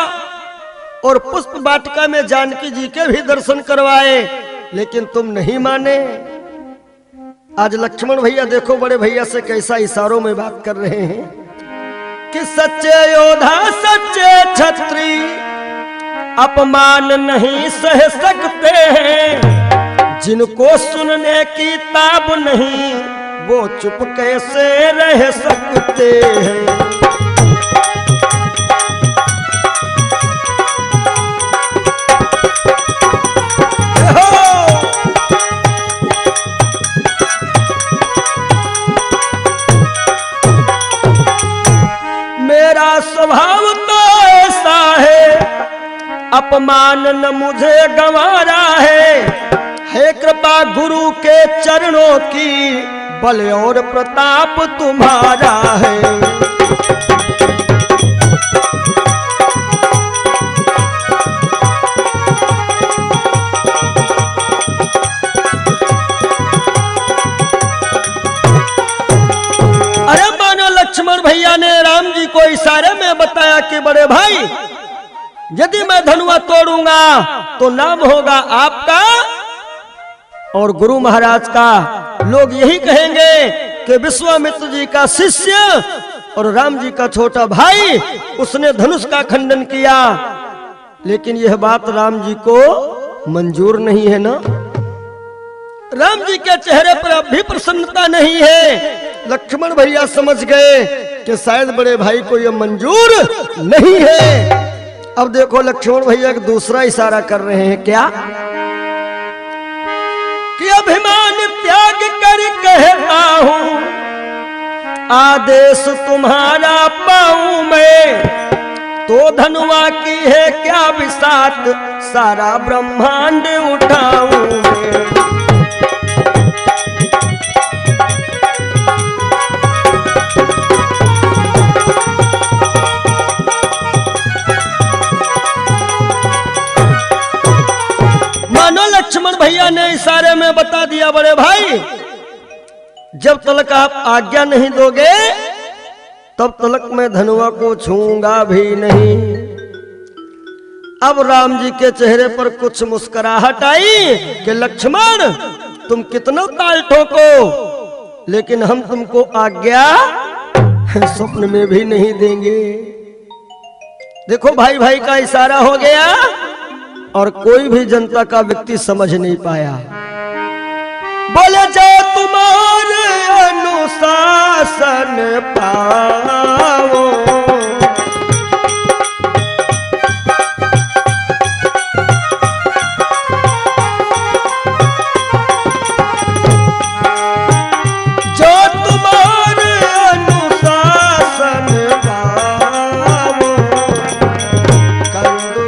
और पुष्प वाटिका में जानकी जी के भी दर्शन करवाए, लेकिन तुम नहीं माने। आज लक्ष्मण भैया देखो बड़े भैया से कैसा इशारों में बात कर रहे हैं कि सच्चे योद्धा सच्चे क्षत्रिय अपमान नहीं सह सकते हैं, जिनको सुनने की ताब नहीं वो चुप कैसे रह सकते हैं। अपमान न मुझे गंवारा है कृपा गुरु के चरणों की, बल और प्रताप तुम्हारा है। अरे मानो लक्ष्मण भैया ने राम जी को इशारे में बताया कि बड़े भाई, यदि मैं धनुआ तोड़ूंगा तो नाम होगा आपका और गुरु महाराज का। लोग यही कहेंगे कि विश्वामित्र जी का शिष्य और राम जी का छोटा भाई, उसने धनुष का खंडन किया। लेकिन यह बात राम जी को मंजूर नहीं है ना। राम जी के चेहरे पर अब भी प्रसन्नता नहीं है। लक्ष्मण भैया समझ गए कि शायद बड़े भाई को यह मंजूर नहीं है। अब देखो लक्ष्मण भैया एक दूसरा इशारा कर रहे हैं, क्या कि अभिमान त्याग कर कहता हूं, आदेश तुम्हारा पाऊं मैं, तो धनुआ की है क्या बिसात, सारा ब्रह्मांड उठाऊं मैं। लक्ष्मण भैया ने इशारे में बता दिया, बड़े भाई जब तलक आप आज्ञा नहीं दोगे तब तलक मैं धनुआ को छूंगा भी नहीं। अब राम जी के चेहरे पर कुछ मुस्कुराहट आई कि लक्ष्मण तुम कितना ताल ठोको, लेकिन हम तुमको आज्ञा स्वप्न में भी नहीं देंगे। देखो भाई भाई का इशारा हो गया और कोई भी जनता का व्यक्ति समझ नहीं पाया। बोले जो तुम्हारे अनुशासन पाओ, जो तुम्हारे अनुशासन पाओ, कंदु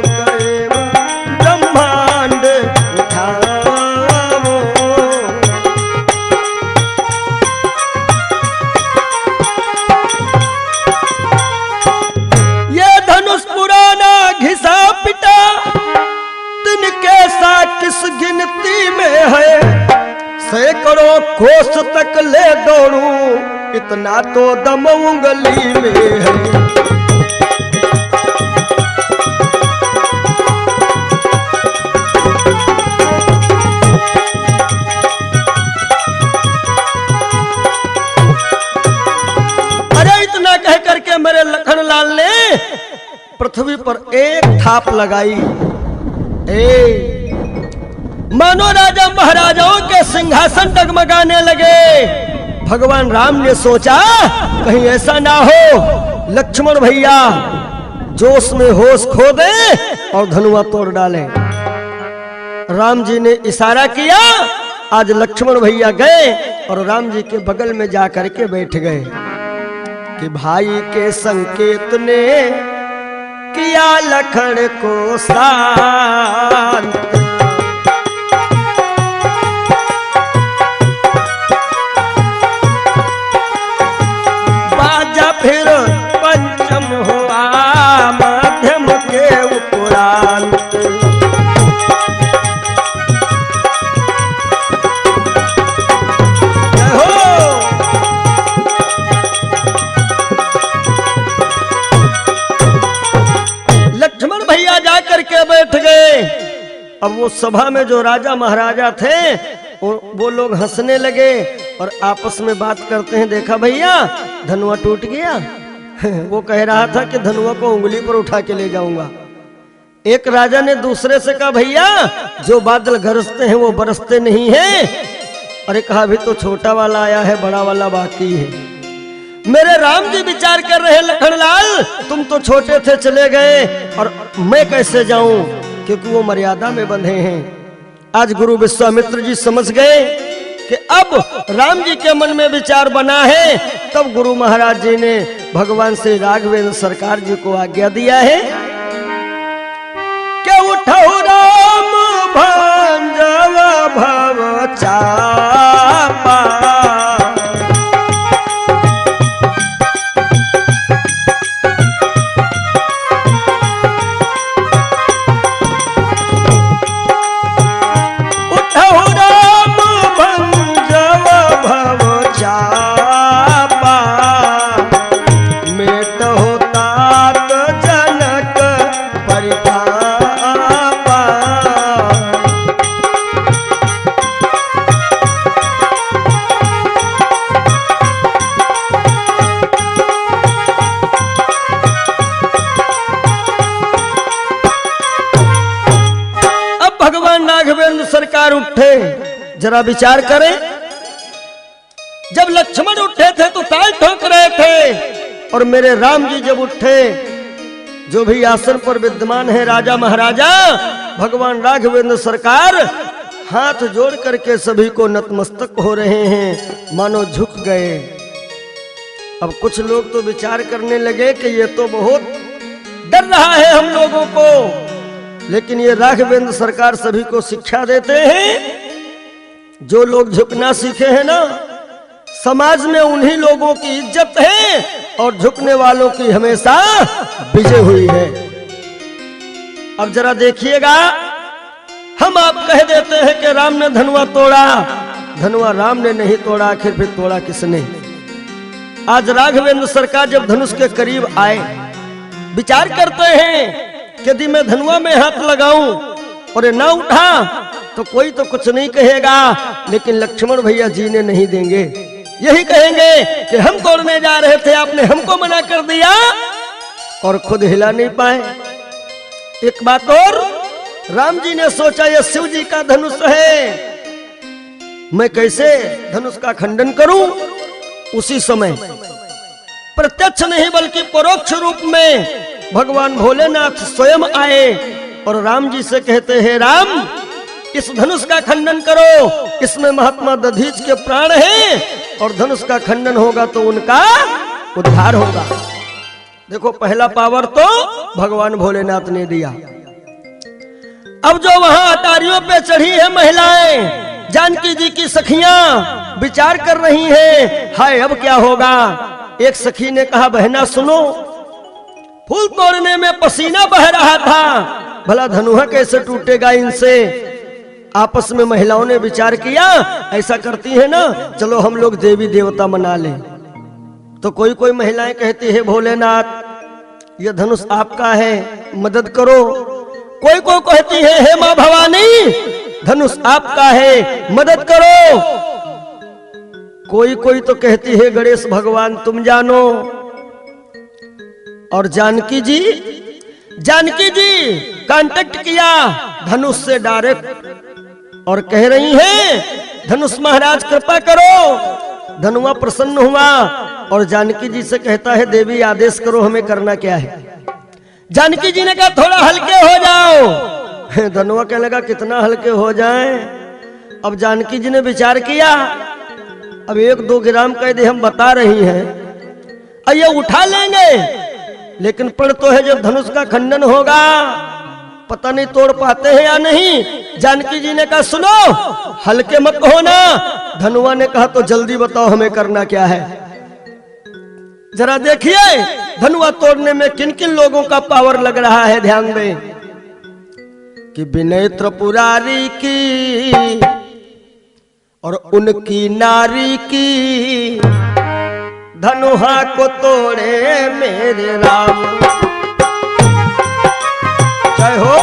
ब्रह्मांड उठाओ। ये धनुष पुराना घिसा पिटा, तिनके सा किस गिनती में है, सैकड़ों कोस तक ले दौड़ूं, इतना तो दम उंगली में है। करके मेरे लखनलाल ने पृथ्वी पर एक थाप लगाई। मानो राजा महाराजाओं के सिंहासन डगमगाने लगे। भगवान राम ने सोचा कहीं ऐसा ना हो लक्ष्मण भैया जोश में होश खो दे और धनुआ तोड़ डाले। राम जी ने इशारा किया। आज लक्ष्मण भैया गए और राम जी के बगल में जा करके बैठ गए कि भाई के संकेत ने किया लखन को शांत, बाजा फिर पंचम हुआ मध्यम के उपरांत। के बैठ गए। अब वो सभा में जो राजा महाराजा थे वो लोग हंसने लगे और आपस में बात करते हैं, देखा भैया धनुआ टूट गया। वो कह रहा था कि धनुआ को उंगली पर उठा के ले जाऊंगा। एक राजा ने दूसरे से कहा भैया जो बादल गरजते हैं वो बरसते नहीं हैं। अरे कहा अभी तो छोटा वाला आया है, बड़ा वाला बाकी है। मेरे राम जी विचार कर रहे लखनलाल, तुम तो छोटे थे चले गए और मैं कैसे जाऊं, क्योंकि वो मर्यादा में बंधे हैं। आज गुरु विश्वामित्र जी समझ गए कि अब राम जी के मन में विचार बना है। तब गुरु महाराज जी ने भगवान श्री राघवेंद्र सरकार जी को आज्ञा दिया है कि चापा। उठहु राम भंजव भव चापा, मेटहु तात जनक परितापा। अब भगवान राघवेंद्र सरकार उठे, जरा विचार करें। जब लक्ष्मण उठे थे तो ताल ठोक रहे थे, और मेरे राम जी जब उठे, जो भी आसन पर विद्यमान है राजा महाराजा, भगवान राघवेंद्र सरकार हाथ जोड़ करके सभी को नतमस्तक हो रहे हैं, मानो झुक गए। अब कुछ लोग तो विचार करने लगे कि ये तो बहुत डर रहा है हम लोगों को, लेकिन ये राघवेंद्र सरकार सभी को शिक्षा देते हैं। जो लोग झुकना सीखे हैं ना, समाज में उन्हीं लोगों की इज्जत है, और झुकने वालों की हमेशा विजय हुई है। अब जरा देखिएगा, हम आप कह देते हैं कि राम ने धनुआ तोड़ा, धनुआ राम ने नहीं तोड़ा, आखिर फिर तोड़ा किसने? आज राघवेंद्र सरकार जब धनुष के करीब आए, विचार करते हैं कि यदि मैं धनुआ में हाथ लगाऊं और ये ना उठा तो कोई तो कुछ नहीं कहेगा, लेकिन लक्ष्मण भैया जीने नहीं देंगे। यही कहेंगे कि हम तोड़ने जा रहे थे, आपने हमको मना कर दिया, और खुद हिला नहीं पाए। एक बात और, राम जी ने सोचा ये शिव जी का धनुष है, मैं कैसे धनुष का खंडन करूं? उसी समय प्रत्यक्ष नहीं बल्कि परोक्ष रूप में भगवान भोलेनाथ स्वयं आए और राम जी से कहते हैं, राम इस धनुष का खंडन करो, इसमें महात्मा दधीच के प्राण हैं, और धनुष का खंडन होगा तो उनका उद्धार होगा। देखो, पहला पावर तो भगवान भोलेनाथ ने दिया। अब जो वहां अटारियों पे चढ़ी है महिलाएं, जानकी जी की सखियां विचार कर रही हैं, हाय अब क्या होगा। एक सखी ने कहा, बहना सुनो, फूल तोड़ने में पसीना बह रहा था, भला धनुहा कैसे टूटेगा इनसे। आपस में महिलाओं ने विचार किया, ऐसा करती है ना, चलो हम लोग देवी देवता मना लें। तो कोई कोई महिलाएं कहती है, भोलेनाथ ये धनुष आपका है, मदद करो। कोई कोई कहती है, हे माँ भवानी धनुष आपका है, मदद करो। कोई कोई तो कहती है, गणेश भगवान तुम जानो। और जानकी जी कांटेक्ट किया धनुष से डायरेक्ट, और कह रही हैं, धनुष महाराज कृपा करो। धनुआ प्रसन्न हुआ और जानकी जी से कहता है, देवी आदेश करो, हमें करना क्या है। जानकी जी ने कहा, थोड़ा हल्के हो जाओ। धनुआ कहने लगा, कितना हल्के हो जाएं। अब जानकी जी ने विचार किया, अब 1-2 ग्राम कह दे हम बता रही हैं, ये उठा लेंगे, लेकिन पण तो है जब धनुष का खंडन होगा, पता नहीं तोड़ पाते हैं या नहीं। जानकी जी ने कहा, सुनो हल्के मत होना। धनुआ ने कहा, तो जल्दी बताओ हमें करना क्या है। जरा देखिए धनुआ तोड़ने में किन किन लोगों का पावर लग रहा है, ध्यान दें। कि विनय त्रिपुरारी की और उनकी नारी की, धनुहा को तोड़े मेरे राम। जय हो।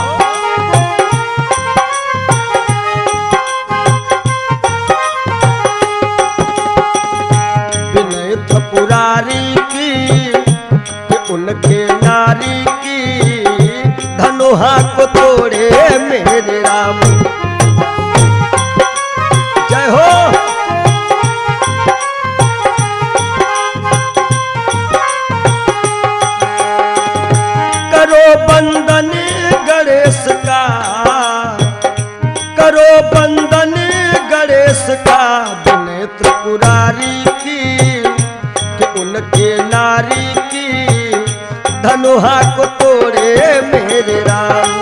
विनय त्रिपुरारी की, उनके नारी की, धनुहा को तोड़े मेरे राम। जय हो। करो बंदन गणेश का, करो बंदन गणेश का, विनय त्रिपुरारी की कि उनके नारी की, धनुहा को तोड़े मेरे राम।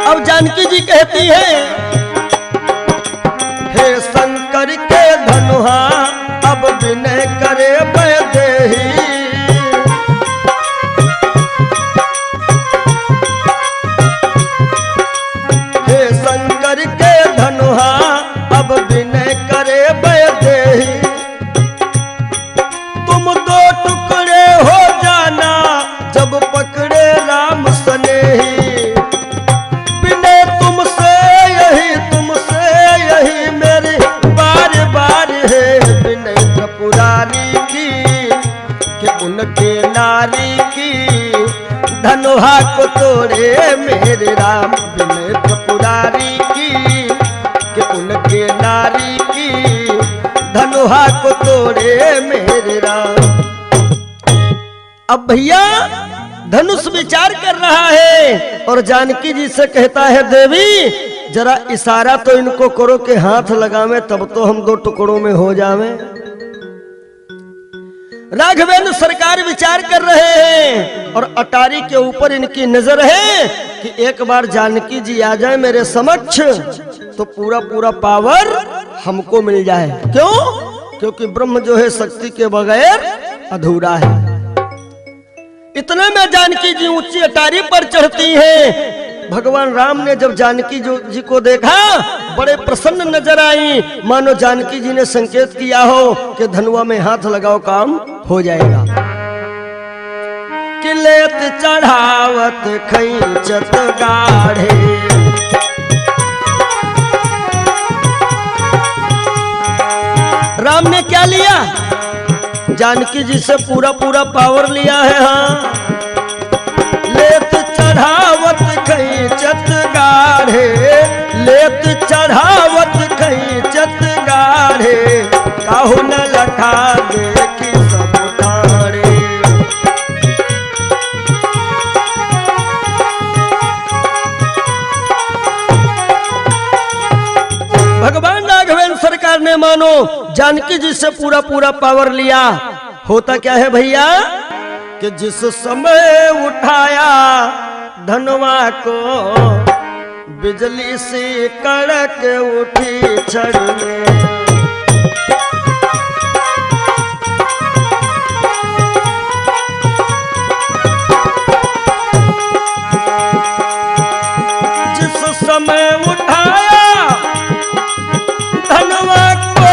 अब जानकी जी कहती है, हे शंकर के धनुहा अब विनय करे वैदेही। हे शंकर के धनुहा अब विनय करे वैदेही। तुम दो टुकड़े हो जाना जब पकड़े राम सनेही। विनय तुमसे यही मेरी बार बार है। विनय त्रिपुरारी की कि उनके नारी की धनुहा को तोड़े मेरे राम। विनय त्रिपुरारी की कि उनके नारी की धनुहा को तोड़े मेरे राम। अब भैया धनुष विचार कर रहा है और जानकी जी से कहता है, देवी जरा इशारा तो इनको करो कि हाथ लगावे, तब तो हम दो टुकड़ों में हो जावे। राघवेंद्र सरकार विचार कर रहे हैं और अटारी के ऊपर इनकी नजर है कि एक बार जानकी जी आ जाए मेरे समक्ष तो पूरा पूरा पावर हमको मिल जाए। क्यों? क्योंकि ब्रह्म जो है शक्ति के बगैर अधूरा है। इतने में जानकी जी ऊंची अटारी पर चढ़ती हैं। भगवान राम ने जब जानकी जी को देखा बड़े प्रसन्न नजर आई, मानो जानकी जी ने संकेत किया हो कि धनुआ में हाथ लगाओ काम हो जाएगा। किलेत चढ़ावत खैचत गाढ़े, राम ने क्या लिया? जानकी जी से पूरा पूरा पावर लिया है। हाँ, लेत चढ़ावत खैचत गाढ़े, लेत चढ़ावत खैचत गाढ़े, काहू न लखा देखी सब ठाणे। भगवान राघवेंद्र सरकार ने मानो जानकी जी से पूरा पूरा पावर लिया। होता क्या है भैया कि जिस समय उठाया धनुआ को बिजली से कड़क उठी छड़ में। जिस समय उठाया धनुआ को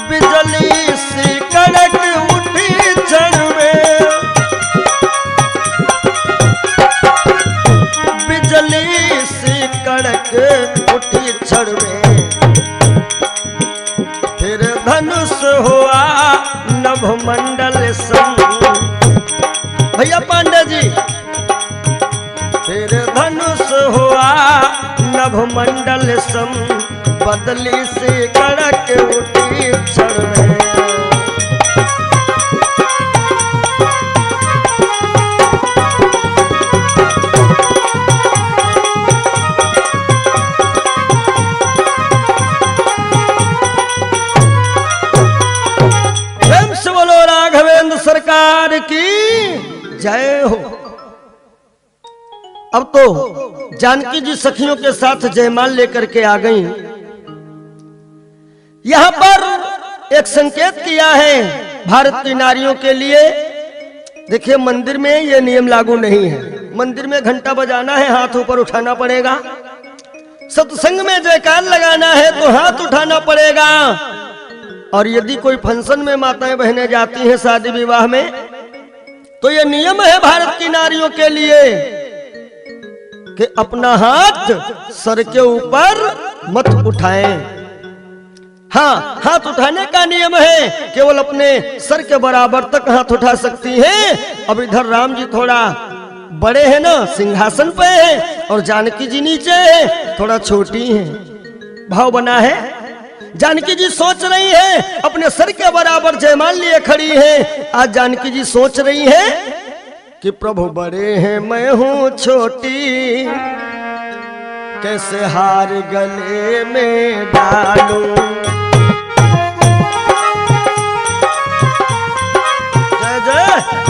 बिजली से कड़क उठी छड़ में। बिजली से कड़क उठी छड़ में, फिर धनुष हुआ नभमंडल संग। भैया पांडे जी, फिर धनुष हुआ नभमंडल सम, बदली से कड़क उठी छड़ में। प्रेम से बोलो राघवेंद्र सरकार की जय हो। अब तो जानकी जी सखियों के साथ जयमाल लेकर के आ गईं। यहां पर एक संकेत किया है भारत की नारियों के लिए। देखिए मंदिर में ये नियम लागू नहीं है। मंदिर में घंटा बजाना है, हाथ ऊपर उठाना पड़ेगा। सत्संग में जयकार लगाना है तो हाथ उठाना पड़ेगा। और यदि कोई फंक्शन में माताएं बहनें जाती हैं शादी विवाह में, तो ये नियम है भारत की नारियों के लिए कि अपना हाथ सर के ऊपर मत उठाएं। हाँ, हाथ उठाने का नियम है, केवल अपने सर के बराबर तक हाथ उठा सकती हैं। अब इधर राम जी थोड़ा बड़े हैं ना, सिंहासन पे हैं, और जानकी जी नीचे हैं, थोड़ा छोटी हैं। भाव बना है। जानकी जी सोच रही हैं, अपने सर के बराबर जयमाल लिए खड़ी हैं। आज जानकी जी सोच रही हैं कि प्रभु बड़े हैं मैं हूं छोटी, कैसे हार गले में डालूं। जय जय।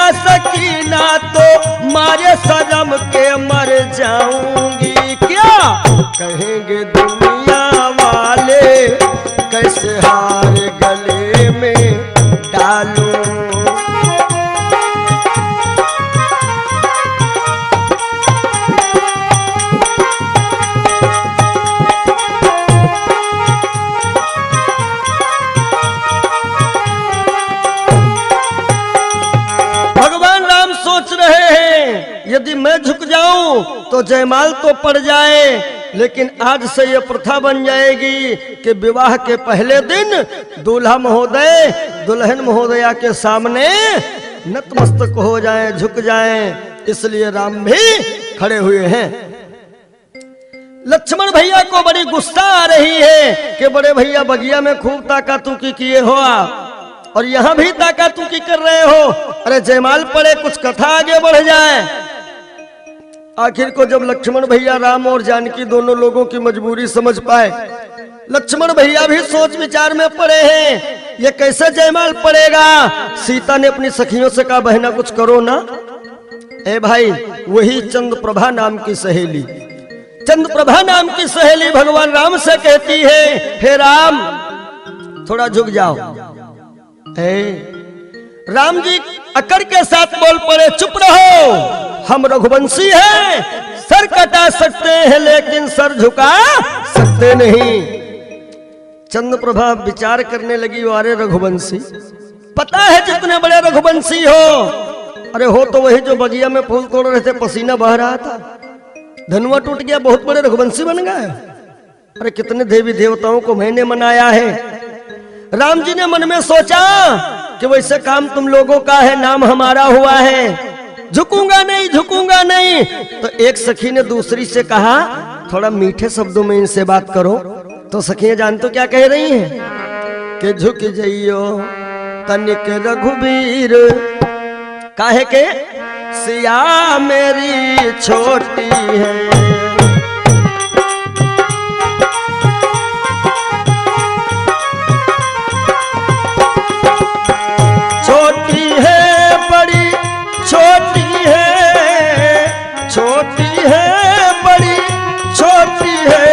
जा सकीना तो मारे शर्म के मर जाऊंगी। क्या कहेंगे दुनिया वाले, कैसे हार गले में डालूं। यदि मैं झुक जाऊं तो जयमाल तो पड़ जाए, लेकिन आज से यह प्रथा बन जाएगी कि विवाह के पहले दिन दूल्हा महोदय दुल्हन महोदया के सामने नतमस्तक हो जाएं, झुक जाएं। इसलिए राम भी खड़े हुए हैं। लक्ष्मण भैया को बड़ी गुस्सा आ रही है कि बड़े भैया बगिया में खूब ताकातूकी किए हो और यहां भी ताकातूकी कर रहे हो। अरे जयमाल पड़े, कुछ कथा आगे बढ़ जाए। आखिर को जब लक्ष्मण भैया राम और जानकी दोनों लोगों की मजबूरी समझ पाए, लक्ष्मण भैया भी सोच विचार में पड़े हैं, ये कैसे जयमाल पड़ेगा। सीता ने अपनी सखियों से कहा, बहना कुछ करो ना। ए भाई, वही चंद्रप्रभा नाम की सहेली, चंद्रप्रभा नाम की सहेली भगवान राम से कहती है, हे राम थोड़ा झुक जाओ। राम जी अकड़ के साथ बोल पड़े, चुप रहो, हम रघुवंशी हैं, सर कटा सकते हैं लेकिन सर झुका सकते नहीं। चंद्रप्रभा विचार करने लगी, अरे रघुवंशी, पता है जितने बड़े रघुवंशी हो, अरे हो तो वही जो बगिया में फूल तोड़ रहे थे, पसीना बह रहा था, धनुआ टूट गया, बहुत बड़े रघुवंशी बन गए। अरे कितने देवी देवताओं को मैंने मनाया है। राम जी ने मन में सोचा कि वैसे काम तुम लोगों का है, नाम हमारा हुआ है, झुकूंगा नहीं, झुकूंगा नहीं। तो एक सखी ने दूसरी से कहा, थोड़ा मीठे शब्दों में इनसे बात करो। तो सखियां जानते क्या कह रही हैं कि झुक जइयो तनिक रघुबीर, काहे के सिया मेरी छोटी है। छोटी है, बड़ी छोटी है, छोटी है, बड़ी छोटी है,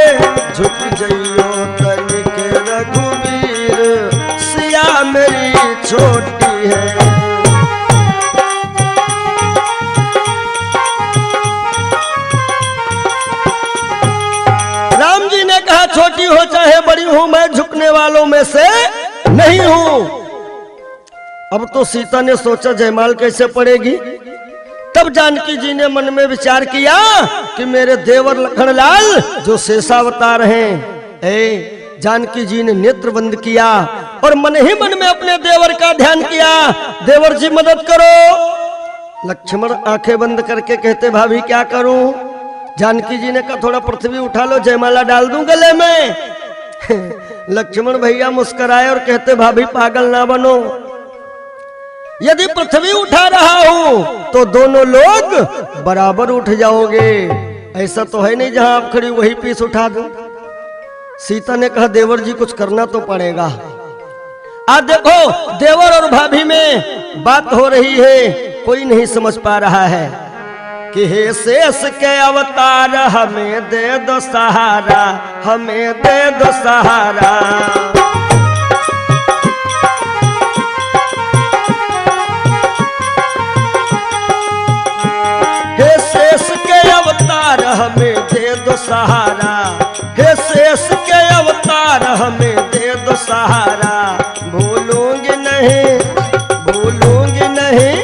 झुक जइयो तनिक रघुबीर, सिया मेरी छोटी है। राम जी ने कहा, छोटी हो चाहे बड़ी हूं, मैं झुकने वालों में से नहीं हूं। अब तो सीता ने सोचा जयमाल कैसे पड़ेगी। तब जानकी जी ने मन में विचार किया कि मेरे देवर लखनलाल जो शेषावतार हैं। जानकी जी ने नेत्र बंद किया और मन ही मन में अपने देवर का ध्यान किया, देवर जी मदद करो। लक्ष्मण आंखें बंद करके कहते, भाभी क्या करूं। जानकी जी ने कहा, थोड़ा पृथ्वी उठा लो, जयमाला डाल दूं गले में। लक्ष्मण भैया मुस्कुराए और कहते, भाभी पागल ना बनो, यदि पृथ्वी उठा रहा हूं तो दोनों लोग बराबर उठ जाओगे। ऐसा तो है नहीं जहां आप खड़ी वही पीस उठा दूं। सीता ने कहा, देवर जी कुछ करना तो पड़ेगा। आज देखो देवर और भाभी में बात हो रही है, कोई नहीं समझ पा रहा है कि हे शेष के अवतार हमें दे दो सहारा, हमें दे दो सहारा। हमें दे दो सहारा, हे शेष के अवतार हमें दे दो सहारा। भूलूंगी नहीं, भूलूंगी नहीं,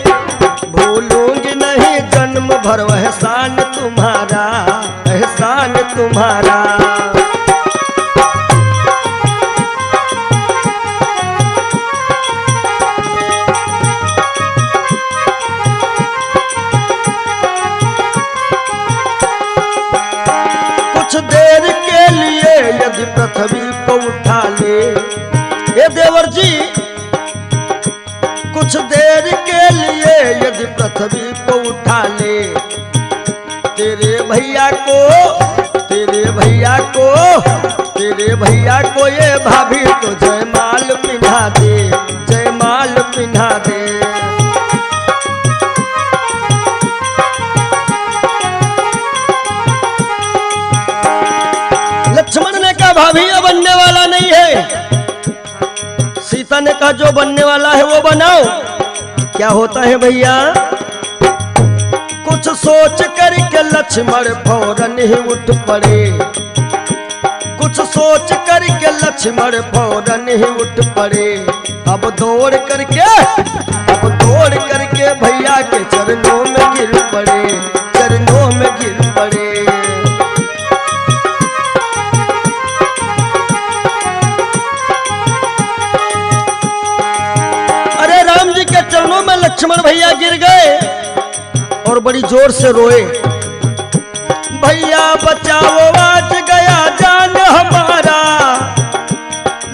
भूलूंगी नहीं, जन्म भर एहसान तुम्हारा, एहसान तुम्हारा। पृथ्वी को उठा ले, ये देवर जी कुछ देर के लिए यदि पृथ्वी को उठा ले, तेरे भैया को, तेरे भैया को, तेरे भैया को ये भाभी तो जयमाल पिन्हा दे, जयमाल पिन्हा दे। ने कहा जो बनने वाला है वो बनाओ। क्या होता है भैया, कुछ सोच करके लक्ष्मण फौरन ही उठ पड़े, कुछ सोच करके लक्ष्मण फौरन ही उठ पड़े। अब दौड़ करके भैया के चरणों में गिर पड़े, चरणों में गिर पड़े। अरे राम जी के चरणों में लक्ष्मण भैया गिर गए और बड़ी जोर से रोए, भैया बचाओ आज गया जान हमारा,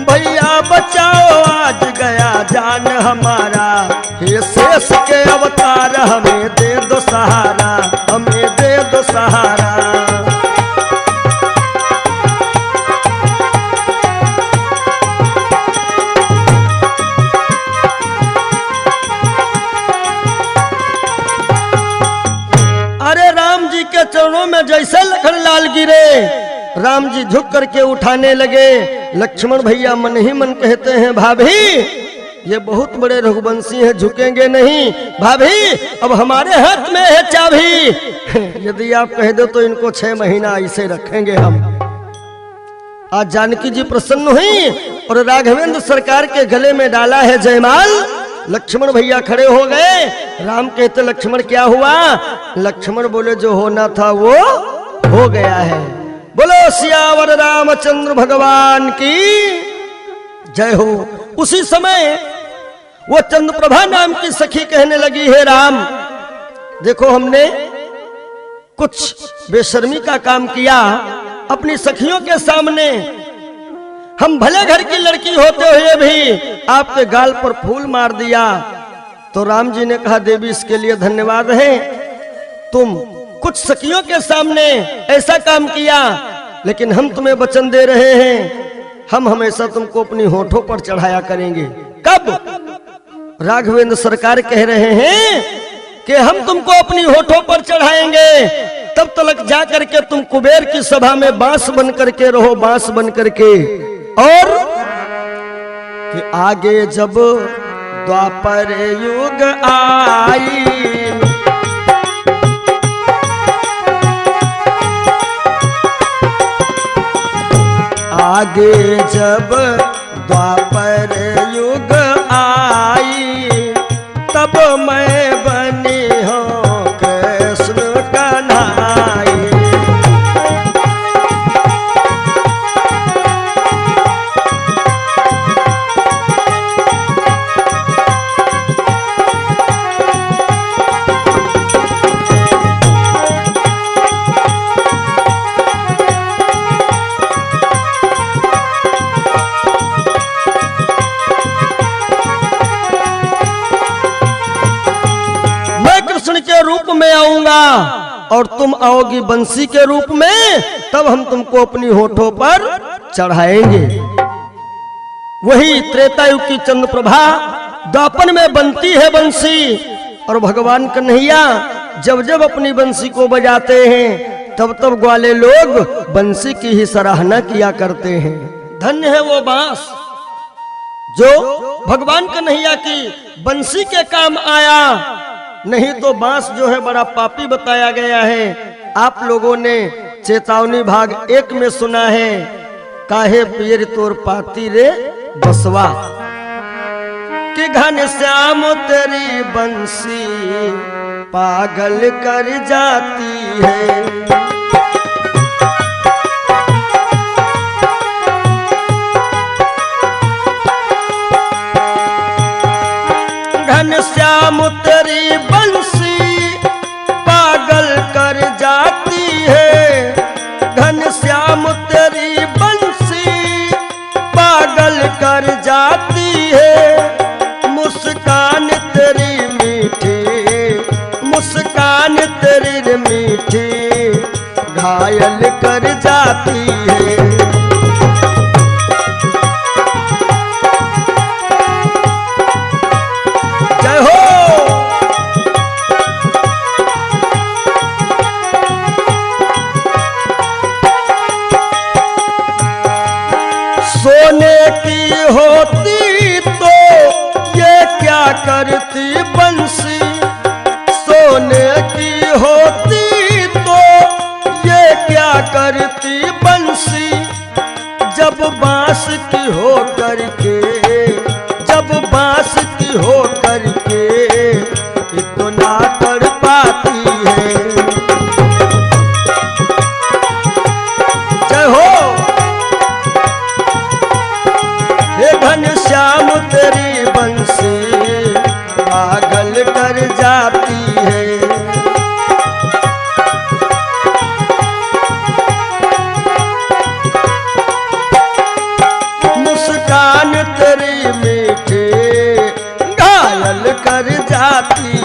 भैया बचाओ आज गया जान हमारा। हे शेष के अवतार हमें दे दो सहारा, हमें दे दो सहारा। अरे राम जी के चरणों में जैसे लखनलाल गिरे, राम जी झुक करके उठाने लगे। लक्ष्मण भैया मन ही मन कहते हैं, भाभी ये बहुत बड़े रघुवंशी हैं, झुकेंगे नहीं। भाभी अब हमारे हाथ में है चाबी, यदि आप कह दो तो इनको 6 महीना ऐसे रखेंगे हम। आज जानकी जी प्रसन्न हुई और राघवेंद्र सरकार के गले में डाला है जयमाल। लक्ष्मण भैया खड़े हो गए। राम कहते लक्ष्मण क्या हुआ? लक्ष्मण बोले जो होना था वो हो गया है। बोलो सियावर रामचंद्र भगवान की जय हो। उसी समय वो चंद्रप्रभा नाम की सखी कहने लगी, है राम देखो हमने कुछ बेशर्मी का काम किया अपनी सखियों के सामने। हम भले घर की लड़की होते हुए भी आपके गाल पर फूल मार दिया। तो राम जी ने कहा देवी इसके लिए धन्यवाद है, तुम कुछ सखियों के सामने ऐसा काम किया, लेकिन हम तुम्हें वचन दे रहे हैं हम हमेशा तुमको अपनी होठों पर चढ़ाया करेंगे। कब? राघवेंद्र सरकार कह रहे हैं कि हम तुमको अपनी होठों पर चढ़ाएंगे, तब तक जा करके तुम कुबेर की सभा में बांस बन करके रहो, बांस बन करके। और कि आगे जब द्वापर युग आई, आगे जब द्वापर युग आई, तब मैं बनी हूँ कृष्ण कन्हाई। रूप में आऊंगा और तुम आओगी बंसी के रूप में, तब हम तुमको अपनी होठों पर चढ़ाएंगे। वही त्रेता युग की चंद्रप्रभा द्वापर में बनती है बंसी, और भगवान कन्हैया जब जब अपनी बंसी को बजाते हैं तब तब ग्वाले लोग बंसी की ही सराहना किया करते हैं। धन्य है वो बांस जो भगवान कन्हैया की बंसी के काम आया, नहीं तो बांस जो है बड़ा पापी बताया गया है। आप लोगों ने चेतावनी भाग 1 में सुना है, काहे पियर तोर पाती रे बसवा, कि घनश्याम तेरी बंसी पागल कर जाती है। घनश्याम तेरी बंसी पागल कर जाती है, घनश्याम तेरी बंसी पागल कर जाती है। मुस्कान तेरी मीठी, मुस्कान तेरी मीठी घायल कर जाती है। सोने की होती तो तड़पाती है। जय हो हे घनश्याम तेरी बंसी पागल कर जाती है। मुस्कान तेरी मीठी घायल कर जाती